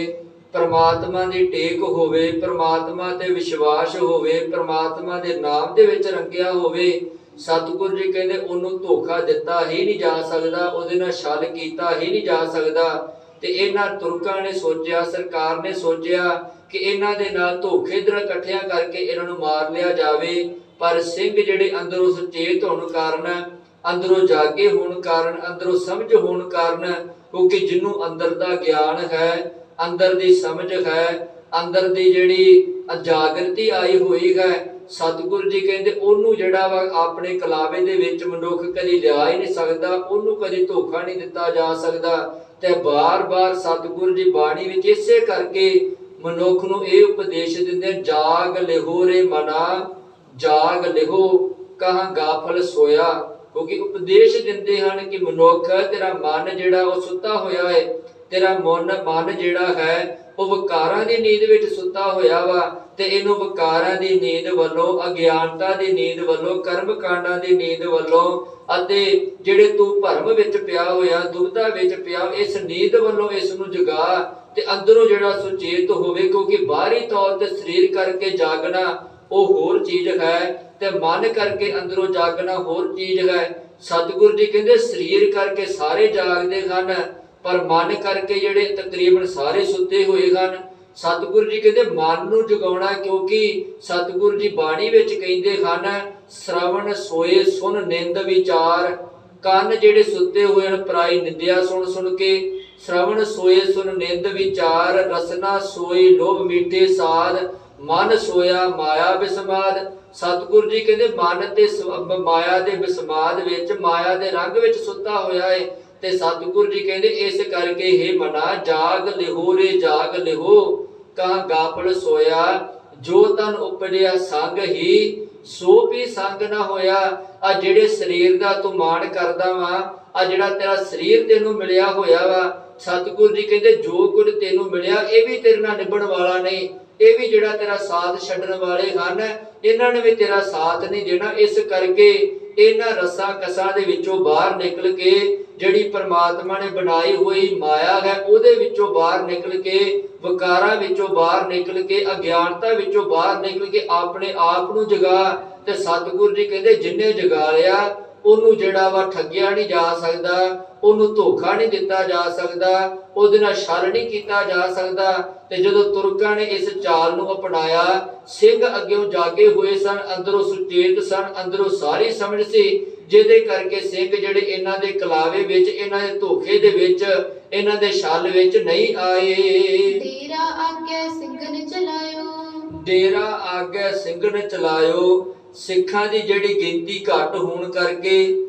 ਪ੍ਰਮਾਤਮਾ ਦੀ ਟੇਕ ਹੋਵੇ, ਪ੍ਰਮਾਤਮਾ ਤੇ ਵਿਸ਼ਵਾਸ ਹੋਵੇ, ਪ੍ਰਮਾਤਮਾ ਦੇ ਨਾਮ ਦੇ ਵਿੱਚ ਰੰਗਿਆ ਹੋਵੇ, ਸਤਿਗੁਰੂ ਜੀ ਕਹਿੰਦੇ ਉਹਨੂੰ ਧੋਖਾ ਦਿੱਤਾ ਹੀ ਨਹੀਂ ਜਾ ਸਕਦਾ, ਉਹਦੇ ਨਾਲ ਛਲ ਕੀਤਾ ਹੀ ਨਹੀਂ ਜਾ ਸਕਦਾ। ਤੇ ਇਹਨਾਂ ਤੁਰਕਾਂ ਨੇ ਸੋਚਿਆ, ਸਰਕਾਰ ਨੇ ਸੋਚਿਆ ਕਿ ਇਹਨਾਂ ਦੇ ਨਾਲ ਧੋਖੇ ਨਾਲ ਇਕੱਠਿਆਂ ਕਰਕੇ ਇਹਨਾਂ ਨੂੰ ਮਾਰ ਲਿਆ ਜਾਵੇ, ਪਰ ਸਿੰਘ ਜਿਹੜੇ ਅੰਦਰੋਂ ਸੁਚੇਤ ਹੋਣ ਕਾਰਨ, ਅੰਦਰੋਂ ਜਾਗੇ ਹੋਣ ਕਾਰਨ, ਅੰਦਰੋਂ ਸਮਝ ਹੋਣ ਕਾਰਨ, ਕਿਉਂਕਿ ਜਿਹਨੂੰ ਅੰਦਰ ਦਾ ਗਿਆਨ ਹੈ, ਅੰਦਰ ਦੀ ਸਮਝ ਹੈ, ਅੰਦਰ ਦੀ ਜਿਹੜੀ ਜਾਗਰਤੀ ਆਈ ਹੋਈ ਹੈ, ਸਤਿਗੁਰੂ ਜੀ ਕਹਿੰਦੇ ਉਹਨੂੰ ਜਿਹੜਾ ਵਾ ਆਪਣੇ ਕਲਾਵੇ ਦੇ ਵਿੱਚ ਮਨੁੱਖ ਕਦੀ ਲਿਆ ਹੀ ਨਹੀਂ ਸਕਦਾ, ਉਹਨੂੰ ਕਦੀ ਧੋਖਾ ਨਹੀਂ ਦਿੱਤਾ ਜਾ ਸਕਦਾ। ਤੇ ਬਾਰ-ਬਾਰ ਸਤਿਗੁਰੂ ਜੀ ਬਾਣੀ ਵਿੱਚ ਇਸੇ ਕਰਕੇ ਮਨੁੱਖ ਨੂੰ ਇਹ ਉਪਦੇਸ਼ ਦਿੰਦੇ, ਜਾਗ ਲਿਹੋ ਰੇ ਮਨਾ, ਜਾਗ ਲਿਹੋ ਕਹਾਂ ਗਾਫਲ ਸੋਇਆ। ਕਿਉਂਕਿ ਉਪਦੇਸ਼ ਦਿੰਦੇ ਹਨ ਕਿ ਮਨੁੱਖ, ਤੇਰਾ ਮਨ ਜਿਹੜਾ ਉਹ ਸੁੱਤਾ ਹੋਇਆ ਹੈ, ਤੇਰਾ ਮਨ ਜਿਹੜਾ ਹੈ ਉਹ ਵਿਕਾਰਾਂ ਦੀ ਨੀਂਦ ਵਿੱਚ ਸੁੱਤਾ ਹੋਇਆ ਵਾ, ਤੇ ਇਹਨੂੰ ਵਿਕਾਰਾਂ ਦੀ ਨੀਂਦ ਵੱਲੋਂ, ਅਗਿਆਨਤਾ ਦੀ ਨੀਂਦ ਵੱਲੋਂ, ਕਰਮ ਕਾਂਡਾਂ ਦੀ ਨੀਂਦ ਵੱਲੋਂ, ਅਤੇ ਜਿਹੜੇ ਤੂੰ ਭਰਮ ਵਿੱਚ ਪਿਆ ਹੋਇਆ, ਦੁਬਿਧਾ ਵਿੱਚ ਪਿਆ, ਇਸ ਨੀਂਦ ਵੱਲੋਂ ਇਸ ਨੂੰ ਜਗਾ ਤੇ ਅੰਦਰੋਂ ਜਿਹੜਾ ਸੁਚੇਤ ਹੋਵੇ। ਕਿਉਂਕਿ ਬਾਹਰੀ ਤੌਰ ਤੇ ਸਰੀਰ ਕਰਕੇ ਜਾਗਣਾ ਉਹ ਹੋਰ ਚੀਜ਼ ਹੈ, ਤੇ ਮਨ ਕਰਕੇ ਅੰਦਰੋਂ ਜਾਗਣਾ ਹੋਰ ਚੀਜ਼ ਹੈ। ਸਤਿਗੁਰੂ ਜੀ ਕਹਿੰਦੇ ਸਰੀਰ ਕਰਕੇ ਸਾਰੇ ਜਾਗਦੇ ਹਨ, ਪਰ ਮਨ ਕਰਕੇ ਜਿਹੜੇ ਤਕਰੀਬਨ ਸਾਰੇ ਸੁੱਤੇ ਹੋਏ ਹਨ। ਸਤਿਗੁਰੂ ਜੀ ਕਹਿੰਦੇ ਮਨ ਨੂੰ ਜਗਾਉਣਾ, ਕਿਉਂਕਿ ਸਤਿਗੁਰੂ ਜੀ ਬਾਣੀ ਵਿੱਚ ਕਹਿੰਦੇ ਹਨ, ਸ਼ਰਵਣ ਸੋਏ ਸੁਨ ਨਿੰਦ ਵਿਚਾਰ। ਕੰਨ ਜਿਹੜੇ ਸੁੱਤੇ ਹੋਏ ਹਨ ਪਰਾਈ ਨਿੰਦਿਆ ਸੁਣ ਸੁਣ ਕੇ, ਸ਼ਰਵਣ ਸੋਏ ਸੁਨ ਨਿੰਦ ਵਿਚਾਰ, ਰਸਨਾ ਸੋਈ ਲੋਭ ਮੀਠੇ ਸਾਧ, ਮਨ ਸੋਇਆ ਮਾਇਆ ਵਿਸਮਾਦ। ਸਤਿਗੁਰੂ ਜੀ ਕਹਿੰਦੇ ਮਨ ਤੇ ਮਾਇਆ ਦੇ ਵਿਸਮਾਦ ਵਿੱਚ, ਮਾਇਆ ਦੇ ਰੰਗ ਵਿੱਚ ਸੁੱਤਾ ਹੋਇਆ ਹੈ। ਤੇ ਸਤਿਗੁਰੂ ਜੀ ਕਹਿੰਦੇ ਇਸ ਕਰਕੇ ਹੇ ਮਨਾ, ਜਾਗ ਲਿਹੋ ਰੇ ਜਾਗ ਲਿਹੋ ਕਹਾਂ ਗਾਫਲ ਸੋਇਆ। ਜੋ ਤਨ ਉਪਜਿਆ ਸੰਗ ਹੀ, ਸੋ ਵੀ ਸੰਗ ਨਾ ਹੋਇਆ। ਆ ਜਿਹੜੇ ਸਰੀਰ ਦਾ ਤੂੰ ਮਾਣ ਕਰਦਾ ਵਾ, ਆ ਜਿਹੜਾ ਤੇਰਾ ਸਰੀਰ ਤੈਨੂੰ ਮਿਲਿਆ ਹੋਇਆ ਵਾ, ਸਤਿਗੁਰੂ ਜੀ ਕਹਿੰਦੇ ਜੋ ਕੁਝ ਤੈਨੂੰ ਮਿਲਿਆ ਇਹ ਵੀ ਤੇਰੇ ਨਾਲ ਨਿਭਣ ਵਾਲਾ ਨਹੀਂ, ਇਹ ਵੀ ਜਿਹੜਾ ਤੇਰਾ ਸਾਥ ਛੱਡਣ ਵਾਲੇ ਹਨ, ਇਹਨਾਂ ਨੇ ਵੀ ਤੇਰਾ ਸਾਥ ਨਹੀਂ ਦੇਣਾ। ਇਸ ਕਰਕੇ ਇਹਨਾਂ ਰਸਾਂ ਕਸਾਂ ਦੇ ਵਿੱਚੋਂ ਬਾਹਰ ਨਿਕਲ ਕੇ, ਜਿਹੜੀ ਪਰਮਾਤਮਾ ਨੇ ਬਣਾਈ ਹੋਈ ਮਾਇਆ ਹੈ ਉਹਦੇ ਵਿੱਚੋਂ ਬਾਹਰ ਨਿਕਲ ਕੇ, ਵਿਕਾਰਾਂ ਵਿੱਚੋਂ ਬਾਹਰ ਨਿਕਲ ਕੇ, ਅਗਿਆਨਤਾ ਵਿੱਚੋਂ ਬਾਹਰ ਨਿਕਲ ਕੇ ਆਪਣੇ ਆਪ ਨੂੰ ਜਗਾ। ਤੇ ਸਤਿਗੁਰੂ ਜੀ ਕਹਿੰਦੇ ਜਿੰਨੇ ਜਗਾ ਲਿਆ ਉਹਨੂੰ ਜਿਹੜਾ ਵਾ ਠੱਗਿਆ ਨਹੀਂ ਜਾ ਸਕਦਾ, ਉਹਨੂੰ ਧੋਖਾ ਨਹੀਂ ਦਿੱਤਾ ਜਾ ਸਕਦਾ, ਉਹਦੇ ਨਾਲ ਛਲ ਨਹੀਂ ਕੀਤਾ ਜਾ ਸਕਦਾ। ਤੇ ਜਦੋਂ ਤੁਰਕਾਂ ਨੇ ਇਸ ਚਾਲ ਨੂੰ ਅਪਣਾਇਆ, ਸਿੰਘ ਅੱਗਿਓਂ ਜਾਗੇ ਹੋਏ ਸਨ, ਅੰਦਰੋਂ ਸੁਚੇਤ ਸਨ, ਅੰਦਰੋਂ ਸਾਰੀ ਸਮਝ ਸੀ, ਜਿਹਦੇ ਕਰਕੇ ਸਿੰਘ ਜਿਹੜੇ ਇਹਨਾਂ ਦੇ ਕਲਾਵੇ ਵਿੱਚ, ਇਹਨਾਂ ਦੇ ਧੋਖੇ ਦੇ ਵਿੱਚ, ਇਹਨਾਂ ਦੇ ਛਲ ਵਿੱਚ ਨਹੀਂ ਆਏ। ਡੇਰਾ ਆਗੇ ਸਿੰਘਨ ਚਲਾਇਓ, ਡੇਰਾ ਆਗੇ ਸਿੰਘਨ ਚਲਾਇਓ। ਸਿੱਖਾਂ ਦੀ ਜਿਹੜੀ ਗਿਣਤੀ ਘੱਟ ਹੋਣ ਕਰਕੇ,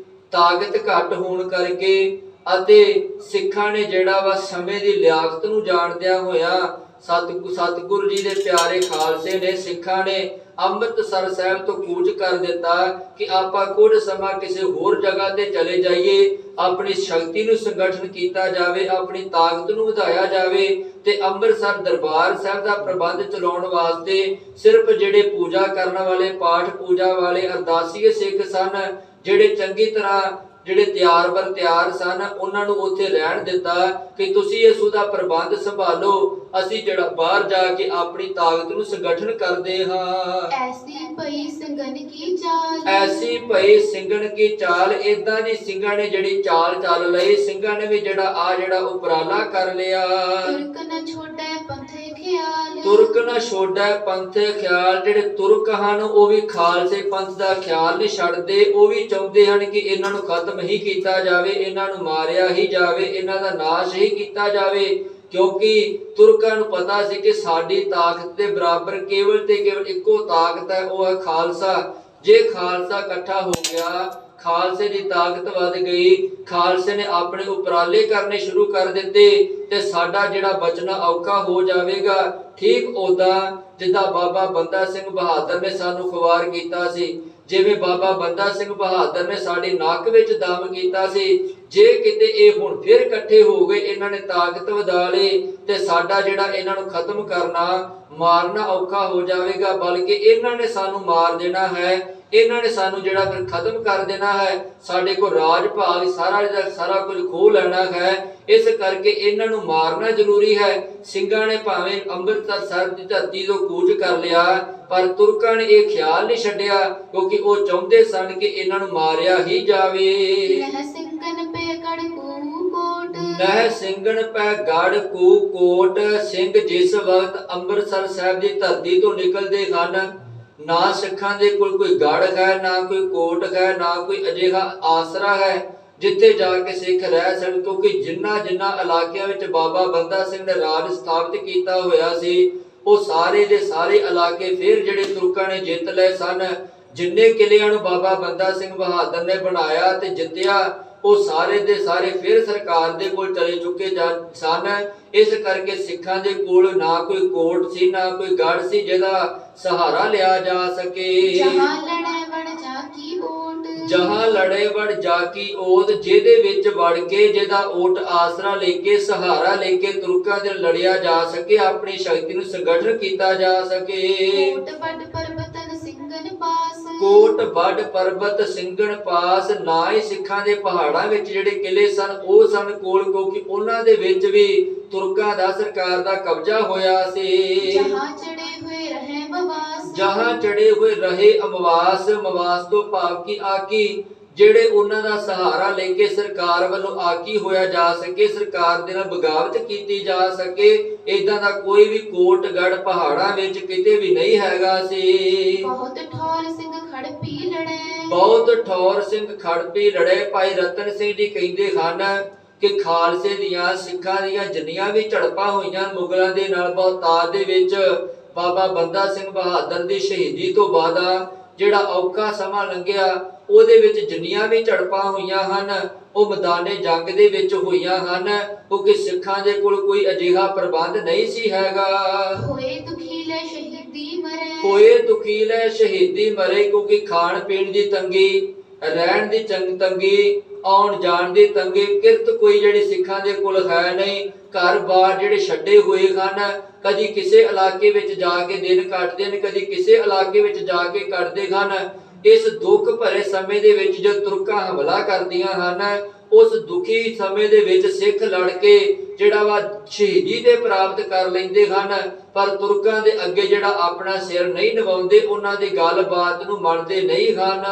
ਤਾਕਤ ਘੱਟ ਹੋਣ ਕਰਕੇ, ਅਤੇ ਸਿੱਖਾਂ ਨੇ ਜਿਹੜਾ ਵਾ ਸਮੇਂ ਦੀ ਲਿਆਕਤ ਨੂੰ ਜਾਣਦਿਆਂ ਹੋਇਆ, ਸਤਿਗੁਰੂ ਜੀ ਦੇ ਪਿਆਰੇ ਖਾਲਸੇ ਨੇ, ਸਿੱਖਾਂ ਨੇ ਅੰਮ੍ਰਿਤਸਰ ਸਾਹਿਬ ਤੋਂ ਕੂਚ ਕਰ ਦਿੱਤਾ ਕਿ ਆਪਾਂ ਕੁਝ ਸਮਾਂ ਕਿਸੇ ਹੋਰ ਜਗ੍ਹਾ ਤੇ ਚਲੇ ਜਾਈਏ, ਆਪਣੀ ਸ਼ਕਤੀ ਨੂੰ ਸੰਗਠਨ ਕੀਤਾ ਜਾਵੇ, ਆਪਣੀ ਤਾਕਤ ਨੂੰ ਵਧਾਇਆ ਜਾਵੇ। ਤੇ ਅੰਮ੍ਰਿਤਸਰ ਦਰਬਾਰ ਸਾਹਿਬ ਦਾ ਪ੍ਰਬੰਧ ਚਲਾਉਣ ਵਾਸਤੇ ਸਿਰਫ ਜਿਹੜੇ ਪੂਜਾ ਕਰਨ ਵਾਲੇ, ਪਾਠ ਪੂਜਾ ਵਾਲੇ ਅਰਦਾਸੀਏ ਸਿੱਖ ਸਨ, ਜਿਹੜੇ ਚੰਗੀ ਤਰ੍ਹਾਂ ਜਿਹੜੇ ਤਿਆਰ ਬਰ ਤਿਆਰ ਸਨ, ਉਹਨਾਂ ਨੂੰ ਉੱਥੇ ਰਹਿਣ ਦਿੱਤਾ ਕਿ ਤੁਸੀਂ ਇਸ ਦਾ ਪ੍ਰਬੰਧ ਸੰਭਾਲੋ, ਅਸੀਂ ਜਿਹੜਾ ਬਾਹਰ ਜਾ ਕੇ ਆਪਣੀ ਤਾਕਤ ਨੂੰ ਸੰਗਠਨ ਕਰਦੇ ਹਾਂ। ਐਸੀ ਭਈ ਸਿੰਘਨ ਕੀ ਚਾਲ, ਐਸੀ ਭਈ ਸਿੰਘਨ ਕੀ ਚਾਲ। ਇਦਾਂ ਦੀ ਸਿੰਘਾਂ ਨੇ ਜਿਹੜੀ ਚਾਲ ਚੱਲ ਲਈ, ਸਿੰਘਾਂ ਨੇ ਵੀ ਜਿਹੜਾ ਉਪਰਾਲਾ ਕਰ ਲਿਆ। ਤੁਰਕ ਨ ਛੋੜੈ ਪੰਥੇ ਖਿਆਲ, ਤੁਰਕ ਨ ਛੋੜੈ ਪੰਥੇ ਖਿਆਲ। ਜਿਹੜੇ ਤੁਰਕ ਹਨ ਉਹ ਵੀ ਖਾਲਸੇ ਪੰਥ ਦਾ ਖਿਆਲ ਨਹੀਂ ਛੱਡਦੇ, ਉਹ ਵੀ ਚਾਹੁੰਦੇ ਹਨ ਕਿ ਇਹਨਾਂ ਨੂੰ ਖਤਮ ਹੀ ਕੀਤਾ ਜਾਵੇ, ਇਹਨਾਂ ਨੂੰ ਮਾਰਿਆ ਹੀ ਜਾਵੇ, ਇਹਨਾਂ ਦਾ ਨਾਸ਼ ਹੀ ਕੀਤਾ ਜਾਵੇ। ਕਿਉਂਕਿ ਤੁਰਕਾਂ ਨੂੰ ਪਤਾ ਸੀ ਕਿ ਸਾਡੀ ਤਾਕਤ ਦੇ ਬਰਾਬਰ ਕੇਵਲ ਤੇ ਕੇਵਲ ਇੱਕੋ ਤਾਕਤ ਹੈ, ਉਹ ਹੈ ਖਾਲਸਾ। ਜੇ ਖਾਲਸਾ ਇਕੱਠਾ ਹੋ ਗਿਆ, ਖਾਲਸੇ ਦੀ ਤਾਕਤ ਵੱਧ ਗਈ, ਖਾਲਸੇ ਨੇ ਆਪਣੇ ਉਪਰਾਲੇ ਕਰਨੇ ਸ਼ੁਰੂ ਕਰ ਦਿੱਤੇ, ਤੇ ਸਾਡਾ ਜਿਹੜਾ ਬਚਣਾ ਔਖਾ ਹੋ ਜਾਵੇਗਾ। ਠੀਕ ਉਦਾਂ ਜਿੱਦਾਂ ਬਾਬਾ ਬੰਦਾ ਸਿੰਘ ਬਹਾਦਰ ਨੇ ਸਾਨੂੰ ਖੁਆਰ ਕੀਤਾ ਸੀ ਜਿਵੇਂ ਬਾਬਾ ਬੰਦਾ ਸਿੰਘ ਬਹਾਦਰ ਨੇ ਸਾਡੇ ਨੱਕ ਵਿੱਚ ਦਮ ਕੀਤਾ ਸੀ, ਜੇ ਕਿਤੇ ਇਹ ਹੁਣ ਫਿਰ ਇਕੱਠੇ ਹੋ ਗਏ, ਇਹਨਾਂ ਨੇ ਤਾਕਤ ਵਧਾ ਲਈ ਤੇ ਸਾਡਾ ਜਿਹੜਾ ਇਹਨਾਂ ਨੂੰ ਖਤਮ ਕਰਨਾ ਮਾਰਨਾ ਔਖਾ ਹੋ ਜਾਵੇਗਾ, ਬਲਕਿ ਇਹਨਾਂ ਨੇ ਸਾਨੂੰ ਮਾਰ ਦੇਣਾ ਹੈ, ਇਹਨਾਂ ਨੇ ਸਾਨੂੰ ਜਿਹੜਾ ਫਿਰ ਖਤਮ ਕਰ ਦੇਣਾ ਹੈ, ਸਾਡੇ ਕੋਲ ਰਾਜ ਭਾਗ ਸਾਰਾ ਕੁਝ ਖੋਹ ਲੈਣਾ ਹੈ। ਇਸ ਕਰਕੇ ਇਹਨਾਂ ਨੂੰ ਮਾਰਨਾ ਜ਼ਰੂਰੀ ਹੈ। ਸਿੰਘਾਂ ਨੇ ਭਾਵੇਂ ਅੰਮ੍ਰਿਤਸਰ ਸਾਹਿਬ ਦੀ ਧਰਤੀ ਤੋਂ ਕੂਚ ਕਰ ਲਿਆ, ਪਰ ਤੁਰਕਾਂ ਨੇ ਇਹ ਖਿਆਲ ਨਹੀਂ ਛੱਡਿਆ, ਕਿਉਂਕਿ ਉਹ ਚਾਹੁੰਦੇ ਸਨ ਕਿ ਇਹਨਾਂ ਨੂੰ ਮਾਰਿਆ ਹੀ ਜਾਵੇ। ਨਹਿ ਸਿੰਘਨ ਪੈ ਗੜ ਕੂ ਕੋਟ, ਨਹਿ ਸਿੰਘਨ ਪੈ ਗੜ ਕੂ ਕੋਟ। ਸਿੰਘ ਜਿਸ ਵਕਤ ਅੰਮ੍ਰਿਤਸਰ ਸਾਹਿਬ ਦੀ ਧਰਤੀ ਤੋਂ ਨਿਕਲਦੇ ਹਨ, ਨਾ ਸਿੱਖਾਂ ਦੇ ਕੋਲ ਕੋਈ ਗੜ ਹੈ, ਨਾ ਕੋਈ ਕੋਟ ਹੈ, ਨਾ ਕੋਈ ਅਜਿਹਾ ਆਸਰਾ ਹੈ ਜਿੱਥੇ ਜਾ ਕੇ ਸਿੱਖ ਰਹਿ ਸਕਣ, ਕਿਉਂਕਿ ਜਿਨ੍ਹਾਂ ਇਲਾਕਿਆਂ ਵਿੱਚ ਬਾਬਾ ਬੰਦਾ ਸਿੰਘ ਨੇ ਰਾਜ ਸਥਾਪਿਤ ਕੀਤਾ ਹੋਇਆ ਸੀ, ਉਹ ਸਾਰੇ ਦੇ ਸਾਰੇ ਇਲਾਕੇ ਫਿਰ ਜਿਹੜੇ ਤੁਰਕਾਂ ਨੇ ਜਿੱਤ ਲਏ ਸਨ। ਜਿੰਨੇ ਕਿਲਿਆਂ ਨੂੰ ਬਾਬਾ ਬੰਦਾ ਸਿੰਘ ਬਹਾਦਰ ਨੇ ਬਣਾਇਆ ਤੇ ਜਿੱਤਿਆ, ਉਹ ਸਾਰੇ ਦੇ ਸਾਰੇ ਫਿਰ ਸਰਕਾਰ ਦੇ ਕੋਲ ਚਲੇ ਚੁੱਕੇ ਸਨ। ਇਸ ਕਰਕੇ ਸਿੱਖਾਂ ਦੇ ਕੋਲ ਨਾ ਕੋਈ ਕੋਟ ਸੀ, ਨਾ ਕੋਈ ਗੜ ਸੀ ਜਿਹਦਾ ਸਹਾਰਾ ਲਿਆ ਜਾ ਸਕੇ। ਜਹਾਂ ਲੜੈ ਵੜ ਜਾ ਕੀ ਓਟ, ਜਹਾਂ ਲੜੇ ਵੜ ਜਾ ਕੀ ਓਟ, ਜਿਹਦੇ ਵਿੱਚ ਵੜ ਕੇ ਜਿਹਦਾ ਓਟ ਆਸਰਾ ਲੈ ਕੇ ਸਹਾਰਾ ਲੈ ਕੇ ਤੁਰਕਾਂ ਦੇ ਲੜਿਆ ਜਾ ਸਕੇ, ਆਪਣੀ ਸ਼ਕਤੀ ਨੂੰ ਸੰਗਠਨ ਕੀਤਾ ਜਾ ਸਕੇ। ਕੋਟ ਵੱਡ ਪਰਬਤਨ ਸਿੰਘਨ ਪਾਸ, ਕੋਟ ਵੱਡ ਪਰਬਤ ਸਿੰਘਨ ਪਾਸ। ਨਾ ਹੀ ਸਿੱਖਾਂ ਦੇ ਪਹਾੜਾਂ ਵਿੱਚ ਜਿਹੜੇ ਕਿਲੇ ਸਨ ਉਹ ਸਨ ਕੋਲ, ਕਿਉਂਕਿ ਉਹਨਾਂ ਦੇ ਵਿੱਚ ਵੀ ਤੁਰਕਾਂ ਦਾ ਸਰਕਾਰ ਦਾ ਕਬਜ਼ਾ ਹੋਇਆ ਸੀ। ਜਹਾਂ ਚੜੇ ਹੋਏ ਰਹੇ ਮਵਾਸ, ਜਹਾਂ ਚੜੇ ਹੋਏ ਰਹੇ ਅਮਵਾਸ। ਮਵਾਸ ਤੋਂ ਭਾਵ ਕੀ ਆਕੀ, ਜਿਹੜੇ ਉਹਨਾਂ ਦਾ ਸਹਾਰਾ ਲੈ ਕੇ ਸਰਕਾਰ ਵੱਲੋਂ ਆਕੀ ਹੋਇਆ ਜਾ ਸਕੇ, ਸਰਕਾਰ ਦੇ ਨਾਲ ਬਗਾਵਤ ਕੀਤੀ ਜਾ ਸਕੇ। ਇਦਾਂ ਦਾ ਕੋਈ ਵੀ ਕੋਟ ਗੜ ਪਹਾੜਾਂ ਵਿੱਚ ਕਿਤੇ ਵੀ ਨਹੀਂ ਹੈਗਾ ਸੀ। ਬਹੁਤ ਠੌਰ ਸਿੰਘ ਖੜ ਪੀ ਲੜੈ, ਬਹੁਤ ਠੌਰ ਸਿੰਘ ਖੜ ਪੀ ਲੜੇ। ਭਾਈ ਰਤਨ ਸਿੰਘ ਜੀ ਕਹਿੰਦੇ ਹਨ ਕਿ ਖਾਲਸੇ ਦੀਆਂ ਸਿੱਖਾਂ ਦੀਆਂ ਜਿੰਨੀਆਂ ਵੀ ਝੜਪਾਂ ਹੋਈਆਂ ਮੁਗਲਾਂ ਦੇ ਨਾਲ ਬਹੁਤਾਤ ਦੇ ਵਿੱਚ, ਬਾਬਾ ਬੰਦਾ ਸਿੰਘ ਬਹਾਦਰ ਦੀ ਸ਼ਹੀਦੀ ਤੋਂ ਬਾਅਦ ਜਿਹੜਾ ਔਖਾ ਸਮਾਂ ਲੰਘਿਆ, ਉਹਦੇ ਵਿੱਚ ਜਿੰਨੀਆਂ ਵੀ ਝੜਪਾਂ ਹੋਈਆਂ ਹਨ ਉਹ ਮੈਦਾਨੇ ਜੰਗ ਦੇ ਵਿੱਚ ਹੋਈਆਂ ਹਨ, ਕਿਉਂਕਿ ਸਿੱਖਾਂ ਦੇ ਕੋਲ ਕੋਈ ਅਜਿਹਾ ਪ੍ਰਬੰਧ ਨਹੀਂ ਸੀ ਹੈਗਾ। ਹੋਏ ਦੁਖੀ ਲੈ ਸ਼ਹੀਦੀ ਮਰੇ, ਹੋਏ ਦੁਖੀ ਲੈ ਸ਼ਹੀਦੀ ਮਰੇ, ਕਿਉਂਕਿ ਖਾਣ ਪੀਣ ਦੀ ਤੰਗੀ, ਰਹਿਣ ਦੀ ਤੰਗੀ, ਆਉਣ ਜਾਣ ਦੀ ਤੰਗੀ, ਕਿਰਤ ਕੋਈ ਜਿਹੜੀ ਸਿੱਖਾਂ ਦੇ ਕੋਲ ਹੈ ਨਹੀਂ। ਘਰ-ਬਾਰ ਜਿਹੜੇ ਛੱਡੇ ਹੋਏ ਹਨ, ਕਦੀ ਕਿਸੇ ਇਲਾਕੇ ਵਿੱਚ ਜਾ ਕੇ ਦਿਨ ਕੱਟਦੇ ਨੇ, ਕਦੀ ਕਿਸੇ ਇਲਾਕੇ ਵਿੱਚ ਜਾ ਕੇ ਕੱਟਦੇ ਹਨ। ਇਸ ਦੁੱਖ ਭਰੇ ਸਮੇਂ ਦੇ ਵਿੱਚ ਜੋ ਤੁਰਕਾਂ ਹਮਲਾ ਕਰਦੀਆਂ ਹਨ, ਉਸ ਦੁਖੀ ਸਮੇਂ ਦੇ ਵਿੱਚ ਸਿੱਖ ਲੜ ਕੇ ਜਿਹੜਾ ਵਾ ਸ਼ਹੀਦੀ ਤੇ ਪ੍ਰਾਪਤ ਕਰ ਲੈਂਦੇ ਹਨ, ਪਰ ਤੁਰਕਾਂ ਦੇ ਅੱਗੇ ਜਿਹੜਾ ਆਪਣਾ ਸਿਰ ਨਹੀਂ ਨਿਵਾਉਂਦੇ, ਉਹਨਾਂ ਦੀ ਗੱਲਬਾਤ ਨੂੰ ਮੰਨਦੇ ਨਹੀਂ ਹਨ।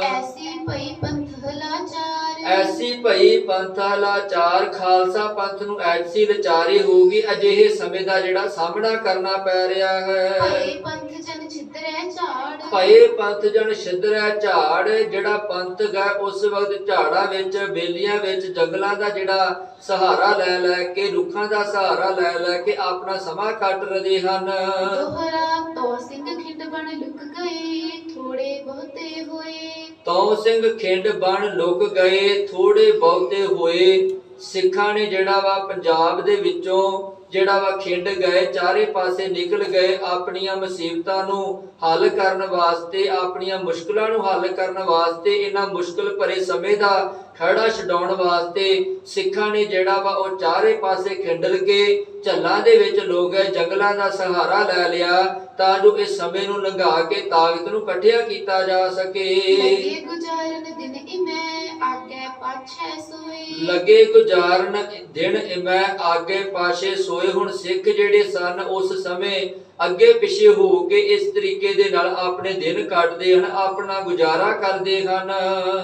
ਐਸੀ ਭਈ ਪੰਥ ਲਾਚਾਰ, ਐਸੀ ਭਈ ਪੰਥ ਲਾਚਾਰ। ਖਾਲਸਾ ਪੰਥ ਨੂੰ ਐਸੀ ਲਾਚਾਰੀ ਹੋਊਗੀ, ਅਜਿਹੇ ਸਮੇਂ ਦਾ ਜਿਹੜਾ ਸਾਹਮਣਾ ਕਰਨਾ ਪੈ ਰਿਹਾ ਹੈ। ਭਏ ਪੰਥ ਜਨ ਛਿਦਰੈ ਝਾੜ, ਭਏ ਪੰਥ ਜਨ ਛਿਦਰੈ ਝਾੜ। ਜਿਹੜਾ ਪੰਥ ਗਾ ਉਸ ਵਕਤ ਝਾੜਾਂ ਵਿੱਚ, ਬੇਲੀਆਂ ਵਿੱਚ, ਜੰਗਲਾਂ ਦਾ ਜਿਹੜਾ ਸਹਾਰਾ ਲੈ ਲੈ ਕੇ, ਰੁੱਖਾਂ ਦਾ ਸਹਾਰਾ ਲੈ ਲੈ ਕੇ ਆਪਣਾ ਸਮਾਂ ਕੱਟ ਰਹੇ ਹਨ। ਦੋਹਰਾ ਤੋ ਸਿੰਘ ਖਿੰਡ ਬਣ ਲੁਕ ਗਏ, ਥੋੜੇ ਬਹੁਤੇ ਹੋਏ। ਤੋ ਸਿੰਘ ਖਿੰਡ ਬਣ ਲੁਕ ਗਏ, ਥੋੜੇ ਬਹੁਤੇ ਹੋਏ। ਸਿੱਖਾਂ ਨੇ ਜਿਹੜਾ ਵਾ ਪੰਜਾਬ ਦੇ ਵਿੱਚੋਂ ਜਿਹੜਾ ਵਾ ਖਿੰਡ ਗਏ, ਚਾਰੇ ਪਾਸੇ ਨਿਕਲ ਗਏ। ਆਪਣੀਆਂ ਮੁਸੀਬਤਾਂ ਨੂੰ ਹੱਲ ਕਰਨ ਵਾਸਤੇ, ਆਪਣੀਆਂ ਮੁਸ਼ਕਲਾਂ ਨੂੰ ਹੱਲ ਕਰਨ ਵਾਸਤੇ, ਇਹਨਾਂ ਮੁਸ਼ਕਲ ਭਰੇ ਸਮੇਂ ਦਾ ਖੜਾ ਛਡਾਉਣ ਵਾਸਤੇ ਸਿੱਖਾਂ ਨੇ ਜਿਹੜਾ ਵਾ ਉਹ ਚਾਰੇ ਪਾਸੇ ਖਿੰਡਲ ਕੇ ਝੱਲਾਂ ਦੇ ਵਿੱਚ ਲੋ ਗਏ, ਜੰਗਲਾਂ ਦਾ ਸਹਾਰਾ ਲੈ ਲਿਆ ਤਾਂ ਜੋ ਇਸ ਸਮੇਂ ਨੂੰ ਲੰਘਾ ਕੇ ਤਾਕਤ ਨੂੰ ਇਕੱਠਿਆ ਕੀਤਾ ਜਾ ਸਕੇ। ਲੱਗੇ ਗੁਜ਼ਾਰਨ ਦਿਨ ਇਮੈ ਆਗੇ ਪਾਛੈ ਸੋਏ, ਲੱਗੇ ਗੁਜ਼ਾਰਨ ਦਿਨ ਇਮੈ ਆਗੇ ਪਾਛੇ ਸੋਏ। ਹੁਣ ਸਿੱਖ ਜਿਹੜੇ ਸਨ ਉਸ ਸਮੇਂ ਅੱਗੇ ਪਿੱਛੇ ਹੋ ਕੇ ਇਸ ਤਰੀਕੇ ਦੇ ਨਾਲ ਆਪਣੇ ਦਿਨ ਕੱਟਦੇ ਹਨ, ਆਪਣਾ ਗੁਜ਼ਾਰਾ ਕਰਦੇ ਹਨ।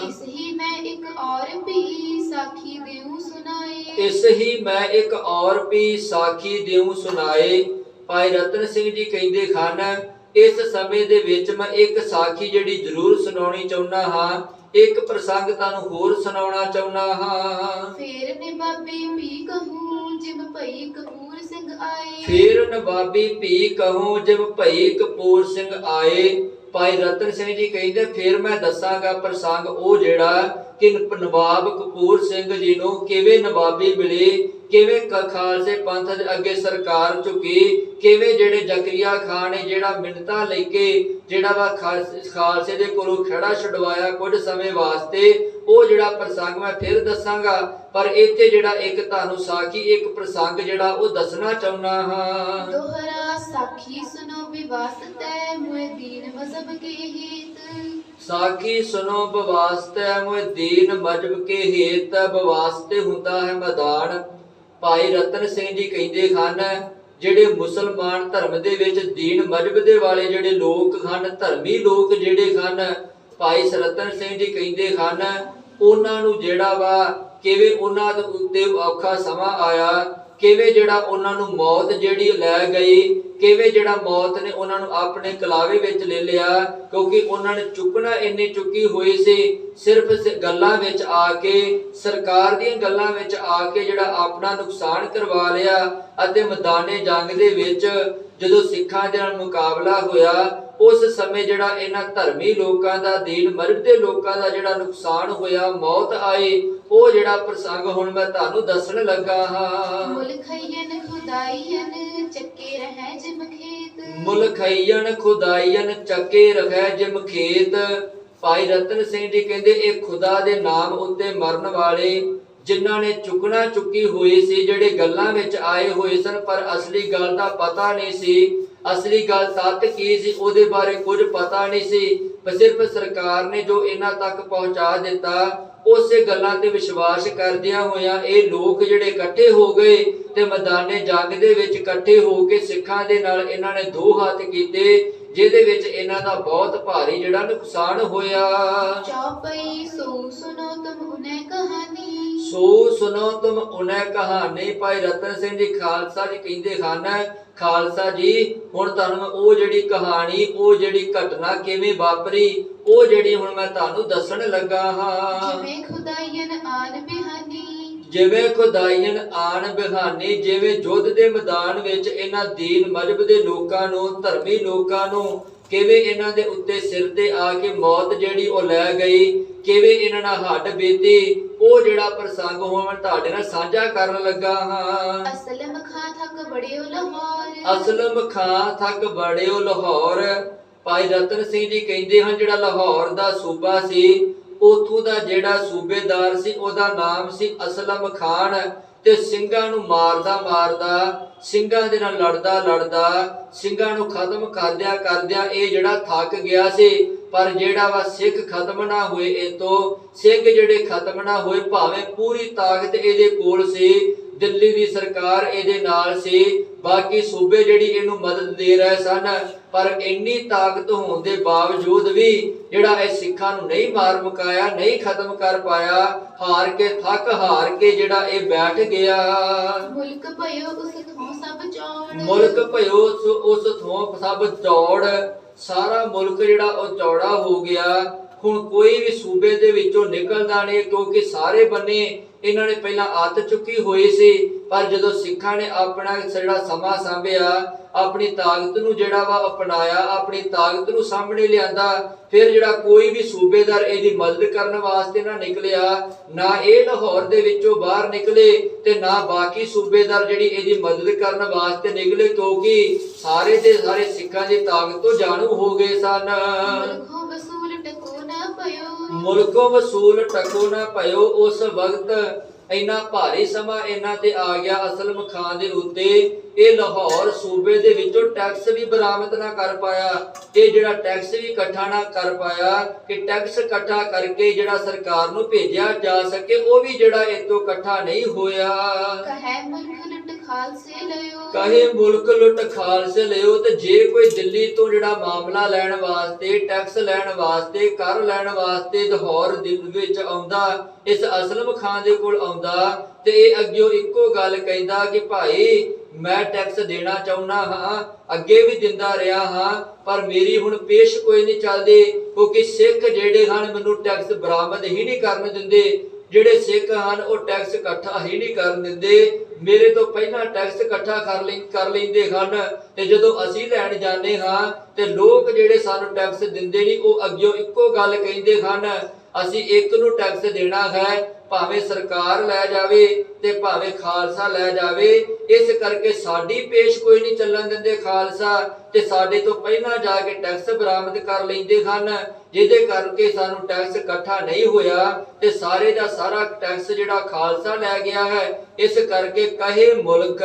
ਇਸ ਹੀ ਮੈਂ ਇੱਕ ਔਰ ਵੀ ਸਾਖੀ ਦੇਉ ਸੁਨਾਏ, ਇਸ ਹੀ ਮੈਂ ਇੱਕ ਔਰ ਵੀ ਸਾਖੀ ਦੇਉ ਸੁਨਾਏ। ਭਾਈ ਰਤਨ ਸਿੰਘ ਜੀ ਕਹਿੰਦੇ ਹਨ ਇਸ ਸਮੇਂ ਦੇ ਵਿੱਚ ਮੈਂ ਇੱਕ ਸਾਖੀ ਜਿਹੜੀ ਜ਼ਰੂਰ ਸੁਣਾਉਣੀ ਚਾਹੁੰਦਾ ਹਾਂ, ਇੱਕ ਪ੍ਰਸੰਗ ਤੁਹਾਨੂੰ ਹੋਰ ਸੁਣਾਉਣਾ ਚਾਹੁੰਦਾ ਹਾਂ। ਫੇਰ ਨਵਾਬੀ ਵੀ ਕਹੂੰ ਜਿਮ ਭਈ ਕਪੂਰ ਸਿੰਘ ਆਏ, ਫੇਰ ਨਵਾਬੀ ਵੀ ਕਹੂੰ ਜਿਮ ਭਈ ਕਪੂਰ ਸਿੰਘ ਆਏ। ਭਾਈ ਰਤਨ ਸਿੰਘ ਜੀ ਕਹਿੰਦੇ ਫਿਰ ਮੈਂ ਦੱਸਾਂਗਾ ਪ੍ਰਸੰਗ ਉਹ ਜਿਹੜਾ ਕਿ ਨਵਾਬ ਕਪੂਰ ਸਿੰਘ ਜੀ ਨੂੰ ਕਿਵੇਂ ਨਵਾਬੀ ਮਿਲੀ, ਕਿਵੇਂ ਖਾਲਸੇ ਪੰਥ ਦੇ ਅੱਗੇ ਸਰਕਾਰ ਝੁਕੀ, ਕਿਵੇਂ ਜਿਹੜੇ ਜ਼ਕਰੀਆ ਖਾਨ ਨੇ ਜਿਹੜਾ ਮਿੰਨਤਾਂ ਲੈ ਕੇ ਜਿਹੜਾ ਵਾ ਖਾਲਸੇ ਦੇ ਕੋਲੋਂ ਖੜਾ ਛੁਡਵਾਇਆ ਕੁਝ ਸਮੇਂ ਵਾਸਤੇ, ਉਹ ਜਿਹੜਾ ਪ੍ਰਸੰਗ ਮੈਂ ਫਿਰ ਦੱਸਾਂਗਾ। ਪਰ ਇੱਥੇ ਜਿਹੜਾ ਇੱਕ ਤੁਹਾਨੂੰ ਸਾਖੀ ਇੱਕ ਪ੍ਰਸੰਗ ਜਿਹੜਾ ਉਹ ਦੱਸਣਾ ਚਾਹੁੰਦਾ ਹਾਂ। दोहरा साखी सुनो विवासतै मोए दीन मजहब के हेत। साखी सुनो बवास्ते मोए दीन मजहब के हेत। बवास्ते ਹੁੰਦਾ ਹੈ ਮੈਦਾਨ। ਭਾਈ ਰਤਨ ਸਿੰਘ ਜੀ ਕਹਿੰਦੇ ਹਨ ਜਿਹੜੇ ਮੁਸਲਮਾਨ ਧਰਮ ਦੇ ਵਿੱਚ ਦੀਨ ਮਜਹਬ ਦੇ ਵਾਲੇ ਜਿਹੜੇ ਲੋਕ ਹਨ, ਧਰਮੀ ਲੋਕ ਜਿਹੜੇ ਹਨ, ਭਾਈ ਰਤਨ ਸਿੰਘ ਜੀ ਕਹਿੰਦੇ ਹਨ ਉਹਨਾਂ ਨੂੰ ਜਿਹੜਾ ਵਾ ਕਿਵੇਂ ਉਹਨਾਂ ਦੇ ਉੱਤੇ ਔਖਾ ਸਮਾਂ ਆਇਆ, ਕਿਵੇਂ ਜਿਹੜਾ ਉਹਨਾਂ ਨੂੰ ਮੌਤ ਜਿਹੜੀ ਲੈ ਗਈ, ਕਿਵੇਂ ਜਿਹੜਾ ਮੌਤ ਨੇ ਉਹਨਾਂ ਨੂੰ ਆਪਣੇ ਕਲਾਵੇ ਵਿੱਚ ਲੈ ਲਿਆ, ਕਿਉਂਕਿ ਉਹਨਾਂ ਨੇ ਚੁੱਕਣਾ ਇੰਨੀ ਚੁੱਕੀ ਹੋਈ ਸੀ। ਸਿਰਫ ਗੱਲਾਂ ਵਿੱਚ ਆ ਕੇ, ਸਰਕਾਰ ਦੀਆਂ ਗੱਲਾਂ ਵਿੱਚ ਆ ਕੇ ਜਿਹੜਾ ਆਪਣਾ ਨੁਕਸਾਨ ਕਰਵਾ ਲਿਆ। ਅਤੇ ਮੈਦਾਨੇ ਜੰਗ ਦੇ ਵਿੱਚ ਜਦੋਂ ਸਿੱਖਾਂ ਦੇ ਨਾਲ ਮੁਕਾਬਲਾ ਹੋਇਆ, ਉਸ ਸਮੇਂ ਜਿਹੜਾ ਇਹਨਾਂ ਧਰਮੀ ਲੋਕਾਂ ਦਾ, ਦੀਨ ਮਜ਼ਹਬ ਦੇ ਲੋਕਾਂ ਦਾ ਜਿਹੜਾ ਨੁਕਸਾਨ ਹੋਇਆ, ਮੌਤ ਆਈ, ਉਹ ਜਿਹੜਾ ਪ੍ਰਸੰਗ ਹੁਣ ਮੈਂ ਤੁਹਾਨੂੰ ਦੱਸਣ ਲੱਗਾ ਹਾਂ। ਮੁਲਖਈਨ ਖੁਦਾਈਨ ਚੱਕੇ ਰਹਿ ਜਿਮ ਖੇਤ। ਮੁਲਖਈਨ ਖੁਦਾਈਨ ਚੱਕੇ ਰਹਿ ਜਿਮ ਖੇਤ। ਭਾਈ ਰਤਨ ਸਿੰਘ ਜੀ ਕਹਿੰਦੇ ਇਹ ਖੁਦਾ ਦੇ ਨਾਮ ਉੱਤੇ ਮਰਨ ਵਾਲੇ ਜਿਨ੍ਹਾਂ ਨੇ ਚੁੱਕਣਾ ਚੁੱਕੀ ਹੋਈ ਸੀ, ਜਿਹੜੇ ਗੱਲਾਂ ਵਿੱਚ ਆਏ ਹੋਏ ਸਨ, ਪਰ ਅਸਲੀ ਗੱਲ ਦਾ ਪਤਾ ਨਹੀਂ ਸੀ। ਅਸਲੀ ਗੱਲ ਤੱਤ ਕੀ ਸੀ ਉਹਦੇ ਬਾਰੇ ਕੁਝ ਪਤਾ ਨਹੀਂ ਸੀ। ਪਰ ਸਿਰਫ ਸਰਕਾਰ ਨੇ ਜੋ ਇਹਨਾਂ ਤੱਕ ਪਹੁੰਚਾ ਦਿੱਤਾ, ਉਸੇ ਗੱਲਾਂ ਤੇ ਵਿਸ਼ਵਾਸ ਕਰਦਿਆਂ ਹੋਇਆਂ ਇਹ ਲੋਕ ਜਿਹੜੇ ਇਕੱਠੇ ਹੋ ਗਏ ਤੇ ਮੈਦਾਨੇ ਜੰਗ ਦੇ ਵਿੱਚ ਇਕੱਠੇ ਹੋ ਕੇ ਸਿੱਖਾਂ ਦੇ ਨਾਲ ਇਹਨਾਂ ਨੇ ਦੋ ਹੱਥ ਕੀਤੇ, ਜਿਹਦੇ ਵਿੱਚ ਇਹਨਾਂ ਦਾ ਬਹੁਤ ਭਾਰੀ ਜਿਹੜਾ ਨੁਕਸਾਨ ਹੋਇਆ। ਚੌਪਈ ਸੋ ਸੁਨੋ ਤੁਮ ਉਨੈ ਕਹਾਣੀ। ਸੋ ਸੁਨੋ ਤੁਮ ਉਨੈ ਕਹਾਣੀ। ਭਾਈ ਰਤਨ ਸਿੰਘ ਜੀ ਖਾਲਸਾ ਜੀ ਕਹਿੰਦੇ ਹਨ ਖਾਲਸਾ ਜੀ ਹੁਣ ਤੁਹਾਨੂੰ ਉਹ ਜਿਹੜੀ ਕਹਾਣੀ, ਉਹ ਜਿਹੜੀ ਘਟਨਾ ਕਿਵੇਂ ਵਾਪਰੀ, ਉਹ ਜਿਹੜੀ ਹੁਣ ਮੈਂ ਤੁਹਾਨੂੰ ਦੱਸਣ ਲੱਗਾ ਹਾਂ। ਜਿਵੇਂ ਖੁਦਾਈਨ ਆਨ ਬਿਹਾਨੀ। ਜਿਵੇਂ ਖੁਦਾਈਨ ਆਨ ਬਿਹਾਨੀ, ਜਿਵੇਂ ਯੁੱਧ ਦੇ ਮੈਦਾਨ ਵਿੱਚ ਇਹਨਾਂ ਦੀਨ ਮਜ਼ਹਬ ਦੇ ਲੋਕਾਂ ਨੂੰ, ਧਰਮੀ ਲੋਕਾਂ ਨੂੰ ਕਿਵੇਂ ਇਹਨਾਂ ਦੇ ਉੱਤੇ ਸਿਰ ਤੇ ਆ ਕੇ ਮੌਤ ਜਿਹੜੀ ਉਹ ਲੈ ਗਈ, ਕਿਵੇਂ ਇਹਨਾਂ ਨਾਲ ਹੱਡ ਬੀਤੀ, ਉਹ ਜਿਹੜਾ ਪ੍ਰਸੰਗ ਹੁਣ ਮੈਂ ਤੁਹਾਡੇ ਨਾਲ ਸਾਂਝਾ ਕਰਨ ਲੱਗਾ ਹਾਂ। ਅਸਲਮ ਖਾਂ ਥੱਕ ਬੜਿਓ ਲਾਹੌਰ। ਅਸਲਮ ਖਾਂ ਥੱਕ ਬੜਿਓ ਲਾਹੌਰ। ਭਾਈ ਰਤਨ ਸਿੰਘ ਜੀ ਕਹਿੰਦੇ ਹਨ ਜਿਹੜਾ ਲਾਹੌਰ ਦਾ ਸੂਬਾ ਸੀ, ਉਥੋਂ ਦਾ ਜਿਹੜਾ ਸੂਬੇਦਾਰ ਸੀ ਉਹਦਾ ਨਾਮ ਸੀ ਅਸਲਮ ਖਾਨ। ਤੇ ਸਿੰਘਾਂ ਨੂੰ ਮਾਰਦਾ ਮਾਰਦਾ, ਸਿੰਘਾਂ ਦੇ ਨਾਲ ਲੜਦਾ ਲੜਦਾ, ਸਿੰਘਾਂ ਨੂੰ ਖਤਮ ਕਰਦਿਆਂ ਇਹ ਜਿਹੜਾ ਥੱਕ ਗਿਆ ਸੀ। ਪਰ ਜਿਹੜਾ ਵਾ ਸਿੱਖ ਖਤਮ ਨਾ ਹੋਏ, ਇਹ ਤੋਂ ਸਿੰਘ ਜਿਹੜੇ ਖਤਮ ਨਾ ਹੋਏ, ਭਾਵੇਂ ਪੂਰੀ ਤਾਕਤ ਇਹਦੇ ਕੋਲ ਸੀ, ਦਿੱਲੀ ਦੀ ਸਰਕਾਰ ਇਹਦੇ ਨਾਲ ਸੀ, ਬਾਕੀ ਸੂਬੇ ਜਿਹੜੀ ਇਹਨੂੰ ਮਦਦ ਦੇ ਰਹੇ ਸਨ, ਪਰ ਇੰਨੀ ਤਾਕਤ ਹੋਣ ਦੇ ਬਾਵਜੂਦ ਵੀ ਜਿਹੜਾ ਇਹ ਸਿੱਖਾਂ ਨੂੰ ਨਹੀਂ ਮਾਰ ਮੁਕਾਇਆ, ਨਹੀਂ ਖਤਮ ਕਰ ਪਾਇਆ। ਹਾਰ ਕੇ, ਥੱਕ ਹਾਰ ਕੇ ਜਿਹੜਾ ਇਹ ਬੈਠ ਗਿਆ। ਮੁਲਕ ਭਇਓ ਉਸ ਥੋਂ ਸਭ ਚੌੜ। ਮੁਲਕ ਭਇਓ ਉਸ ਥੋਂ ਸਭ ਚੌੜ। ਸਾਰਾ ਮੁਲਕ ਜਿਹੜਾ ਉਹ ਚੌੜਾ ਹੋ ਗਿਆ। ਹੁਣ ਕੋਈ ਵੀ ਸੂਬੇ ਦੇ ਵਿੱਚੋਂ ਨਿਕਲਦਾ ਨਹੀਂ, ਕਿਉਂਕਿ ਸਾਰੇ ਬੰਨੇ ਇਹਨਾਂ ਨੇ ਪਹਿਲਾਂ ਅੱਤ ਚੁੱਕੀ ਹੋਈ ਸੀ। ਪਰ ਜਦੋਂ ਸਿੱਖਾਂ ਨੇ ਆਪਣਾ ਜਿਹੜਾ ਸਮਾਂ ਸਾਂਭਿਆ, ਆਪਣੀ ਤਾਕਤ ਨੂੰ ਜਿਹੜਾ ਵਾ ਅਪਣਾਇਆ, ਆਪਣੀ ਤਾਕਤ ਨੂੰ ਸਾਹਮਣੇ ਲਿਆਂਦਾ, ਫਿਰ ਜਿਹੜਾ ਕੋਈ ਵੀ ਸੂਬੇਦਾਰ ਇਹਦੀ ਮਦਦ ਕਰਨ ਵਾਸਤੇ ਨਾ ਨਿਕਲਿਆ, ਨਾ ਇਹ ਲਾਹੌਰ ਦੇ ਵਿੱਚੋਂ ਬਾਹਰ ਨਿਕਲੇ ਤੇ ਨਾ ਬਾਕੀ ਸੂਬੇਦਾਰ ਜਿਹੜੀ ਇਹਦੀ ਮਦਦ ਕਰਨ ਵਾਸਤੇ ਨਿਕਲੇ, ਕਿਉਂਕਿ ਸਾਰੇ ਦੇ ਸਾਰੇ ਸਿੱਖਾਂ ਦੀ ਤਾਕਤ ਤੋਂ ਜਾਣੂ ਹੋ ਗਏ ਸਨ। ਮੁਲਕੋਂ ਵਸੂਲ ਟਕੋ ਨਾ ਪਇਓ। ਮੁਲਕੋਂ ਵਸੂਲ ਟਕੋ ਨਾ ਪਇਓ। ਉਸ ਵਕਤ ਇੰਨਾ ਭਾਰੀ ਸਮਾਂ ਇਹਨਾਂ ਤੇ ਆ ਗਿਆ ਅਸਲਮ ਖਾਨ ਦੇ ਉੱਤੇ। ਇਹ ਲਾਹੌਰ ਸੂਬੇ ਦੇ ਵਿੱਚੋਂ ਟੈਕਸ ਵੀ ਬਰਾਮਦ ਨਾ ਕਰ ਪਾਇਆ, ਇਹ ਜਿਹੜਾ ਟੈਕਸ ਵੀ ਇਕੱਠਾ ਨਾ ਕਰ ਪਾਇਆ ਕਿ ਟੈਕਸ ਇਕੱਠਾ ਕਰਕੇ ਜਿਹੜਾ ਸਰਕਾਰ ਨੂੰ ਭੇਜਿਆ ਜਾ ਸਕੇ, ਉਹ ਵੀ ਜਿਹੜਾ ਇਹ ਤੋਂ ਇਕੱਠਾ ਨਹੀਂ ਹੋਇਆ। ਕਹੇ ਮੁਲਕ ਲੁੱਟ ਖਾਲਸੇ ਲਿਓ। ਕਹੇ ਮੁਲਕ ਲੁੱਟ ਖਾਲਸੇ ਲਿਓ। ਤੇ ਜੇ ਕੋਈ ਦਿੱਲੀ ਤੋਂ ਜਿਹੜਾ ਮਾਮਲਾ ਲੈਣ ਵਾਸਤੇ, ਟੈਕਸ ਲੈਣ ਵਾਸਤੇ, ਕਰ ਲੈਣ ਵਾਸਤੇ ਲਾਹੌਰ ਵਿੱਚ ਆਉਂਦਾ, ਇਸ ਅਸਲਮ ਖਾਨ ਦੇ ਕੋਲ ਆਉਂਦਾ, ਤੇ ਇਹ ਅੱਗੇ ਇੱਕੋ ਗੱਲ ਕਹਿੰਦਾ ਕਿ ਭਾਈ ਮੈਂ ਟੈਕਸ ਦੇਣਾ ਚਾਹੁੰਦਾ ਹਾਂ, ਅੱਗੇ ਵੀ ਦਿੰਦਾ ਰਿਹਾ ਹਾਂ, ਪਰ ਮੇਰੀ ਹੁਣ ਪੇਸ਼ ਕੋਈ ਨਹੀਂ ਚੱਲਦੀ, ਕਿਉਂਕਿ ਸਿੱਖ ਜਿਹੜੇ ਹਨ ਮੈਨੂੰ ਟੈਕਸ ਬਰਾਮਦ ਹੀ ਨਹੀਂ ਕਰਨ ਦਿੰਦੇ। ਜਿਹੜੇ ਸਿੱਖ ਹਨ ਉਹ ਟੈਕਸ ਇਕੱਠਾ ਹੀ ਨਹੀਂ ਕਰਨ ਦਿੰਦੇ, ਮੇਰੇ ਤੋਂ ਪਹਿਲਾਂ ਟੈਕਸ ਇਕੱਠਾ ਕਰ ਲੈਂਦੇ ਹਨ। ਤੇ ਜਦੋਂ ਅਸੀਂ ਲੈਣ ਜਾਂਦੇ ਹਾਂ ਤੇ ਲੋਕ ਜਿਹੜੇ ਸਾਨੂੰ ਟੈਕਸ ਦਿੰਦੇ ਨਹੀਂ, ਉਹ ਅੱਗੇ ਇੱਕੋ ਗੱਲ ਕਹਿੰਦੇ ਹਨ ਅਸੀਂ ਇੱਕ ਨੂੰ ਟੈਕਸ ਦੇਣਾ ਹੈ, ਭਾਵੇਂ ਸਰਕਾਰ ਲੈ ਜਾਵੇ ਤੇ ਭਾਵੇਂ ਖਾਲਸਾ ਲੈ ਜਾਵੇ। ਇਸ ਕਰਕੇ ਸਾਡੀ ਪੇਸ਼ ਕੋਈ ਨਹੀਂ ਚੱਲਣ ਦਿੰਦੇ ਖਾਲਸਾ, ਤੇ ਸਾਡੇ ਤੋਂ ਪਹਿਲਾਂ ਜਾ ਕੇ ਟੈਕਸ ਬਰਾਮਦ ਕਰ ਲੈਂਦੇ ਹਨ, ਜਿਹਦੇ ਕਰਕੇ ਸਾਨੂੰ ਟੈਕਸ ਇਕੱਠਾ ਨਹੀਂ ਹੋਇਆ ਤੇ ਸਾਰੇ ਦਾ ਸਾਰਾ ਟੈਕਸ ਜਿਹੜਾ ਖਾਲਸਾ ਲੈ ਗਿਆ ਹੈ। ਇਸ ਕਰਕੇ ਕਹੇ ਮੁਲਕ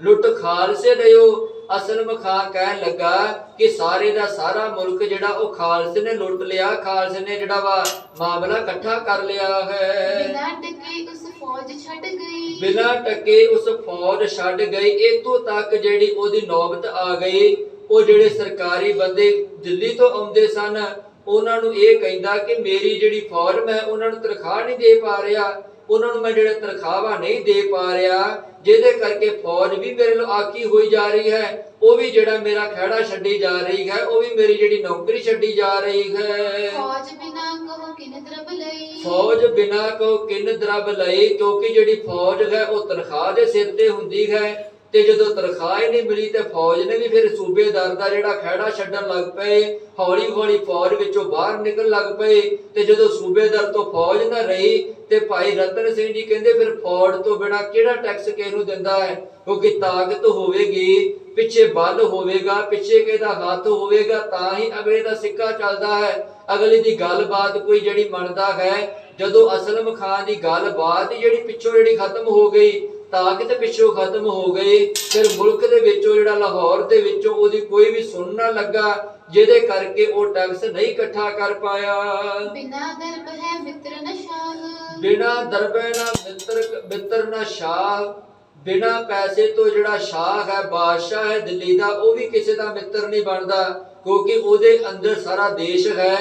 ਲੁੱਟ ਖਾਲਸੇ ਦਿਓ। ਅਸਲਮ ਖਾਂ ਕਹਿਣ ਲੱਗਾ ਕਿ ਸਾਰੇ ਦਾ ਸਾਰਾ ਮੁਲਕ ਜਿਹੜਾ ਉਹ ਖਾਲਸੇ ਨੇ ਲੁੱਟ ਲਿਆ, ਖਾਲਸੇ ਨੇ ਜਿਹੜਾ ਵਾ ਮਾਮਲਾ ਇਕੱਠਾ ਕਰ ਲਿਆ ਹੈ। ਬਿਨਾਂ ਟਕੇ ਉਸ ਫੌਜ ਛੱਡ ਗਈ, ਬਿਨਾਂ ਟਕੇ ਉਸ ਫੌਜ ਛੱਡ ਗਈ। ਇੱਥੋਂ ਤੱਕ ਜਿਹੜੀ ਉਹਦੀ ਨੌਬਤ ਆ ਗਈ, ਉਹ ਜਿਹੜੇ ਸਰਕਾਰੀ ਬੰਦੇ ਦਿੱਲੀ ਤੋਂ ਆਉਂਦੇ ਸਨ ਉਹਨਾਂ ਨੂੰ ਇਹ ਕਹਿੰਦਾ ਕਿ ਮੇਰੀ ਜਿਹੜੀ ਫੌਜ ਮੈਂ ਉਹਨਾਂ ਨੂੰ ਤਨਖਾਹ ਨਹੀਂ ਦੇ ਪਾ ਰਿਹਾ, ਉਹਨਾਂ ਨੂੰ ਮੈਂ ਜਿਹੜੇ ਤਨਖਾਹਾਂ ਨਹੀਂ ਦੇ ਪਾ ਰਿਹਾ, ਜਿਹਦੇ ਕਰਕੇ ਫੌਜ ਵੀ ਮੇਰੇ ਨਾਲ ਆਕੀ ਹੋਈ ਜਾ ਰਹੀ ਹੈ, ਉਹ ਵੀ ਜਿਹੜਾ ਮੇਰਾ ਖਹਿੜਾ ਛੱਡੀ ਜਾ ਰਹੀ ਹੈ, ਉਹ ਵੀ ਮੇਰੀ ਜਿਹੜੀ ਨੌਕਰੀ ਛੱਡੀ ਜਾ ਰਹੀ ਹੈ। ਫੌਜ ਬਿਨਾਂ ਕਹੋ ਕਿਨ ਦਰਬ ਲਈ, ਫੌਜ ਬਿਨਾਂ ਕਹੋ ਕਿਨ ਦਰਬ ਲਈ, ਕਿਉਂਕਿ ਜਿਹੜੀ ਫੌਜ ਹੈ ਉਹ ਤਨਖਾਹ ਦੇ ਸਿਰ ਤੇ ਹੁੰਦੀ ਹੈ, ਤੇ ਜਦੋਂ ਤਨਖਾਹ ਹੀ ਨਹੀਂ ਮਿਲੀ ਤੇ ਫੌਜ ਨੇ ਵੀ ਫਿਰ ਸੂਬੇਦਾਰ ਦਾ ਜਿਹੜਾ ਖਹਿੜਾ ਛੱਡਣ ਲੱਗ ਪਏ। ਹੌਲੀ ਹੌਲੀ ਫੌਜ ਵਿੱਚੋਂ ਬਾਹਰ ਨਿਕਲਣ ਲੱਗ ਪਏ, ਤੇ ਜਦੋਂ ਸੂਬੇਦਾਰ ਤੋਂ ਫੌਜ ਨਾ ਰਹੀ ਤੇ ਭਾਈ ਰਤਨ ਸਿੰਘ ਜੀ ਕਹਿੰਦੇ ਫਿਰ ਫੌਜ ਤੋਂ ਬਿਨਾਂ ਕਿਹੜਾ ਟੈਕਸ ਕਿਸੇ ਨੂੰ ਦਿੰਦਾ ਹੈ, ਕਿਉਂਕਿ ਤਾਕਤ ਹੋਵੇਗੀ, ਪਿੱਛੇ ਬਲ ਹੋਵੇਗਾ, ਪਿੱਛੇ ਕਿਹਦਾ ਹੱਥ ਹੋਵੇਗਾ, ਤਾਂ ਹੀ ਅਗਲੇ ਦਾ ਸਿੱਕਾ ਚੱਲਦਾ ਹੈ, ਅਗਲੇ ਦੀ ਗੱਲਬਾਤ ਕੋਈ ਜਿਹੜੀ ਮੰਨਦਾ ਹੈ। ਜਦੋਂ ਅਸਲਮ ਖਾਂ ਦੀ ਗੱਲਬਾਤ ਜਿਹੜੀ ਪਿੱਛੋਂ ਜਿਹੜੀ ਖਤਮ ਹੋ ਗਈ, ਤਾਕਤ ਪਿੱਛੋਂ ਖਤਮ ਹੋ ਗਈ, ਫਿਰ ਮੁਲਕ ਦੇ ਵਿੱਚੋਂ ਜਿਹੜਾ ਲਾਹੌਰ ਦੇ ਵਿੱਚੋਂ ਉਹਦੀ ਕੋਈ ਵੀ ਸੁਣ ਨਾ ਲੱਗਾ, ਜਿਹਦੇ ਕਰਕੇ ਉਹ ਟੈਕਸ ਨਹੀਂ ਇਕੱਠਾ ਕਰ ਪਾਇਆ। ਬਿਨਾਂ ਦਰਬ ਹੈ ਮਿੱਤਰ ਨ ਸ਼ਾਹ, ਬਿਨਾਂ ਦਰਬੇ ਨਾ ਮਿੱਤਰ ਨਾ ਸ਼ਾਹ, ਬਿਨਾਂ ਪੈਸੇ ਤੋਂ ਜਿਹੜਾ ਸ਼ਾਹ ਹੈ, ਬਾਦਸ਼ਾਹ ਹੈ ਦਿੱਲੀ ਦਾ, ਉਹ ਵੀ ਕਿਸੇ ਦਾ ਮਿੱਤਰ ਨਹੀਂ ਬਣਦਾ, ਕਿਉਂਕਿ ਉਹਦੇ ਅੰਦਰ ਸਾਰਾ ਦੇਸ਼ ਹੈ।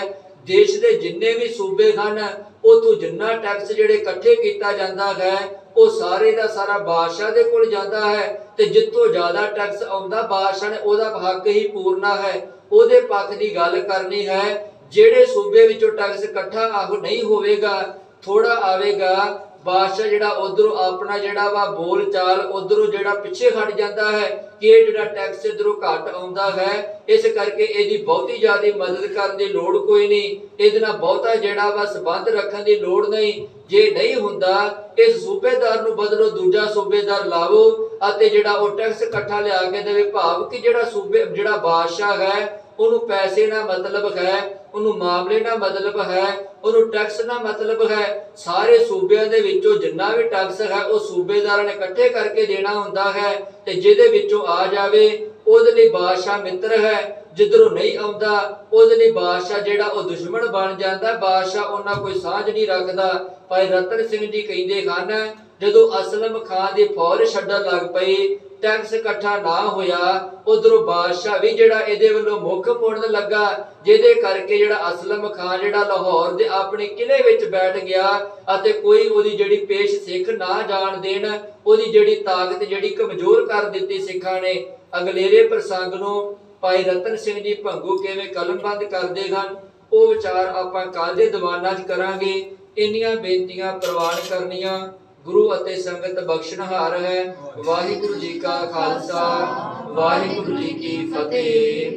ਦੇਸ਼ ਦੇ ਜਿੰਨੇ ਵੀ ਸੂਬੇ ਹਨ ਉਥੋਂ ਜਿੰਨਾ ਟੈਕਸ ਜਿਹੜੇ ਇਕੱਠੇ ਕੀਤਾ ਜਾਂਦਾ ਹੈ ਉਹ ਸਾਰੇ ਦਾ ਸਾਰਾ ਬਾਦਸ਼ਾਹ ਦੇ ਕੋਲ ਜਾਂਦਾ ਹੈ, ਤੇ ਜਿੱਥੋਂ ਜ਼ਿਆਦਾ ਟੈਕਸ ਆਉਂਦਾ ਬਾਦਸ਼ਾਹ ਨੇ ਉਹਦਾ ਹੱਕ ਹੀ ਪੂਰਨਾ ਹੈ, ਉਹਦੇ ਪੱਖ ਦੀ ਗੱਲ ਕਰਨੀ ਹੈ। ਜਿਹੜੇ ਸੂਬੇ ਵਿੱਚੋਂ ਟੈਕਸ ਇਕੱਠਾ ਨਹੀਂ ਹੋਵੇਗਾ, ਥੋੜਾ ਆਵੇਗਾ, ਬਾਦਸ਼ਾਹ ਜਿਹੜਾ ਉਧਰੋਂ ਆਪਣਾ ਜਿਹੜਾ ਵਾ ਬੋਲ ਚਾਲ ਉਧਰੋਂ ਜਿਹੜਾ ਪਿੱਛੇ ਹਟ ਜਾਂਦਾ ਹੈ ਕਿ ਇਹ ਜਿਹੜਾ ਟੈਕਸ ਇਧਰੋਂ ਘੱਟ ਆਉਂਦਾ ਹੈ, ਇਸ ਕਰਕੇ ਇਹਦੀ ਬਹੁਤੀ ਜ਼ਿਆਦਾ ਮਦਦ ਕਰਨ ਦੀ ਲੋੜ ਕੋਈ ਨਹੀਂ, ਇਹਦੇ ਨਾਲ ਬਹੁਤਾ ਜਿਹੜਾ ਵਾ ਸੰਬੰਧ ਰੱਖਣ ਦੀ ਲੋੜ ਨਹੀਂ। ਜੇ ਨਹੀਂ ਹੁੰਦਾ ਇਸ ਸੂਬੇਦਾਰ ਨੂੰ ਬਦਲੋ, ਦੂਜਾ ਸੂਬੇਦਾਰ ਲਾਵੋ ਅਤੇ ਜਿਹੜਾ ਉਹ ਟੈਕਸ ਇਕੱਠਾ ਲਿਆ ਕੇ ਦੇਵੇ। ਭਾਵ ਕਿ ਜਿਹੜਾ ਬਾਦਸ਼ਾਹ ਹੈ ਉਹਨੂੰ ਪੈਸੇ ਨਾਲ ਮਤਲਬ ਹੈ, ਉਹਨੂੰ ਮਾਮਲੇ ਨਾਲ ਮਤਲਬ ਹੈ, ਉਹਨੂੰ ਟੈਕਸ ਨਾਲ ਮਤਲਬ ਹੈ। ਸਾਰੇ ਸੂਬਿਆਂ ਦੇ ਵਿੱਚੋਂ ਜਿੰਨਾ ਵੀ ਟੈਕਸ ਹੈ ਉਹ ਸੂਬੇਦਾਰਾਂ ਨੇ ਇਕੱਠੇ ਕਰਕੇ ਦੇਣਾ ਹੁੰਦਾ ਹੈ, ਤੇ ਜਿਹਦੇ ਵਿੱਚੋਂ ਆ ਜਾਵੇ ਉਹਦੇ ਲਈ ਬਾਦਸ਼ਾਹ ਮਿੱਤਰ ਹੈ, ਜਿੱਧਰੋਂ ਨਹੀਂ ਆਉਂਦਾ ਉਹਦੇ ਲਈ ਬਾਦਸ਼ਾਹ ਜਿਹੜਾ ਉਹ ਦੁਸ਼ਮਣ ਬਣ ਜਾਂਦਾ। ਬਾਦਸ਼ਾਹ ਉਹਨਾਂ ਕੋਈ ਸਾਂਝ ਨਹੀਂ ਰੱਖਦਾ। ਭਾਈ ਰਤਨ ਸਿੰਘ ਜੀ ਕਹਿੰਦੇ ਹਨ ਜਦੋਂ ਅਸਲਮ ਖਾਂ ਦੀ ਫੌਜ ਛੱਡਣ ਲੱਗ ਪਈ, ਟੈਕਸ ਇਕੱਠਾ ਨਾ ਹੋਇਆ, ਉਧਰੋਂ ਬਾਦਸ਼ਾਹ ਵੀ ਜਿਹੜਾ ਇਹਦੇ ਵੱਲੋਂ ਮੁੱਖ ਮੋੜਨ ਲੱਗਾ, ਜਿਹਦੇ ਕਰਕੇ ਜਿਹੜਾ ਅਸਲਮ ਖਾਂ ਜਿਹੜਾ ਲਾਹੌਰ ਦੇ ਆਪਣੇ ਕਿਲੇ ਵਿੱਚ ਬੈਠ ਗਿਆ ਅਤੇ ਕੋਈ ਉਹਦੀ ਜਿਹੜੀ ਪੇਸ਼ ਸਿੱਖ ਨਾ ਜਾਣ ਦੇਣ, ਉਹਦੀ ਜਿਹੜੀ ਤਾਕਤ ਜਿਹੜੀ ਕਮਜ਼ੋਰ ਕਰ ਦਿੱਤੀ ਸਿੱਖਾਂ ਨੇ। ਅਗਲੇਰੇ ਪ੍ਰਸੰਗ ਨੂੰ ਭਾਈ ਰਤਨ ਸਿੰਘ ਜੀ ਭੰਗੂ ਕਿਵੇਂ ਕਲਮਬੰਦ ਕਰਦੇ ਹਨ ਉਹ ਵਿਚਾਰ ਆਪਾਂ ਕੱਲ ਦੇ ਦੀਵਾਨਾਂ 'ਚ ਕਰਾਂਗੇ। ਇੰਨੀਆਂ ਬੇਨਤੀਆਂ ਪ੍ਰਵਾਨ ਕਰਨੀਆਂ ਗੁਰੂ ਅਤੇ ਸੰਗਤ ਬਖਸ਼ਣਹਾਰ ਹੈ। ਵਾਹਿਗੁਰੂ ਜੀ ਕਾ ਖਾਲਸਾ, ਵਾਹਿਗੁਰੂ ਜੀ ਕੀ ਫਤਿਹ।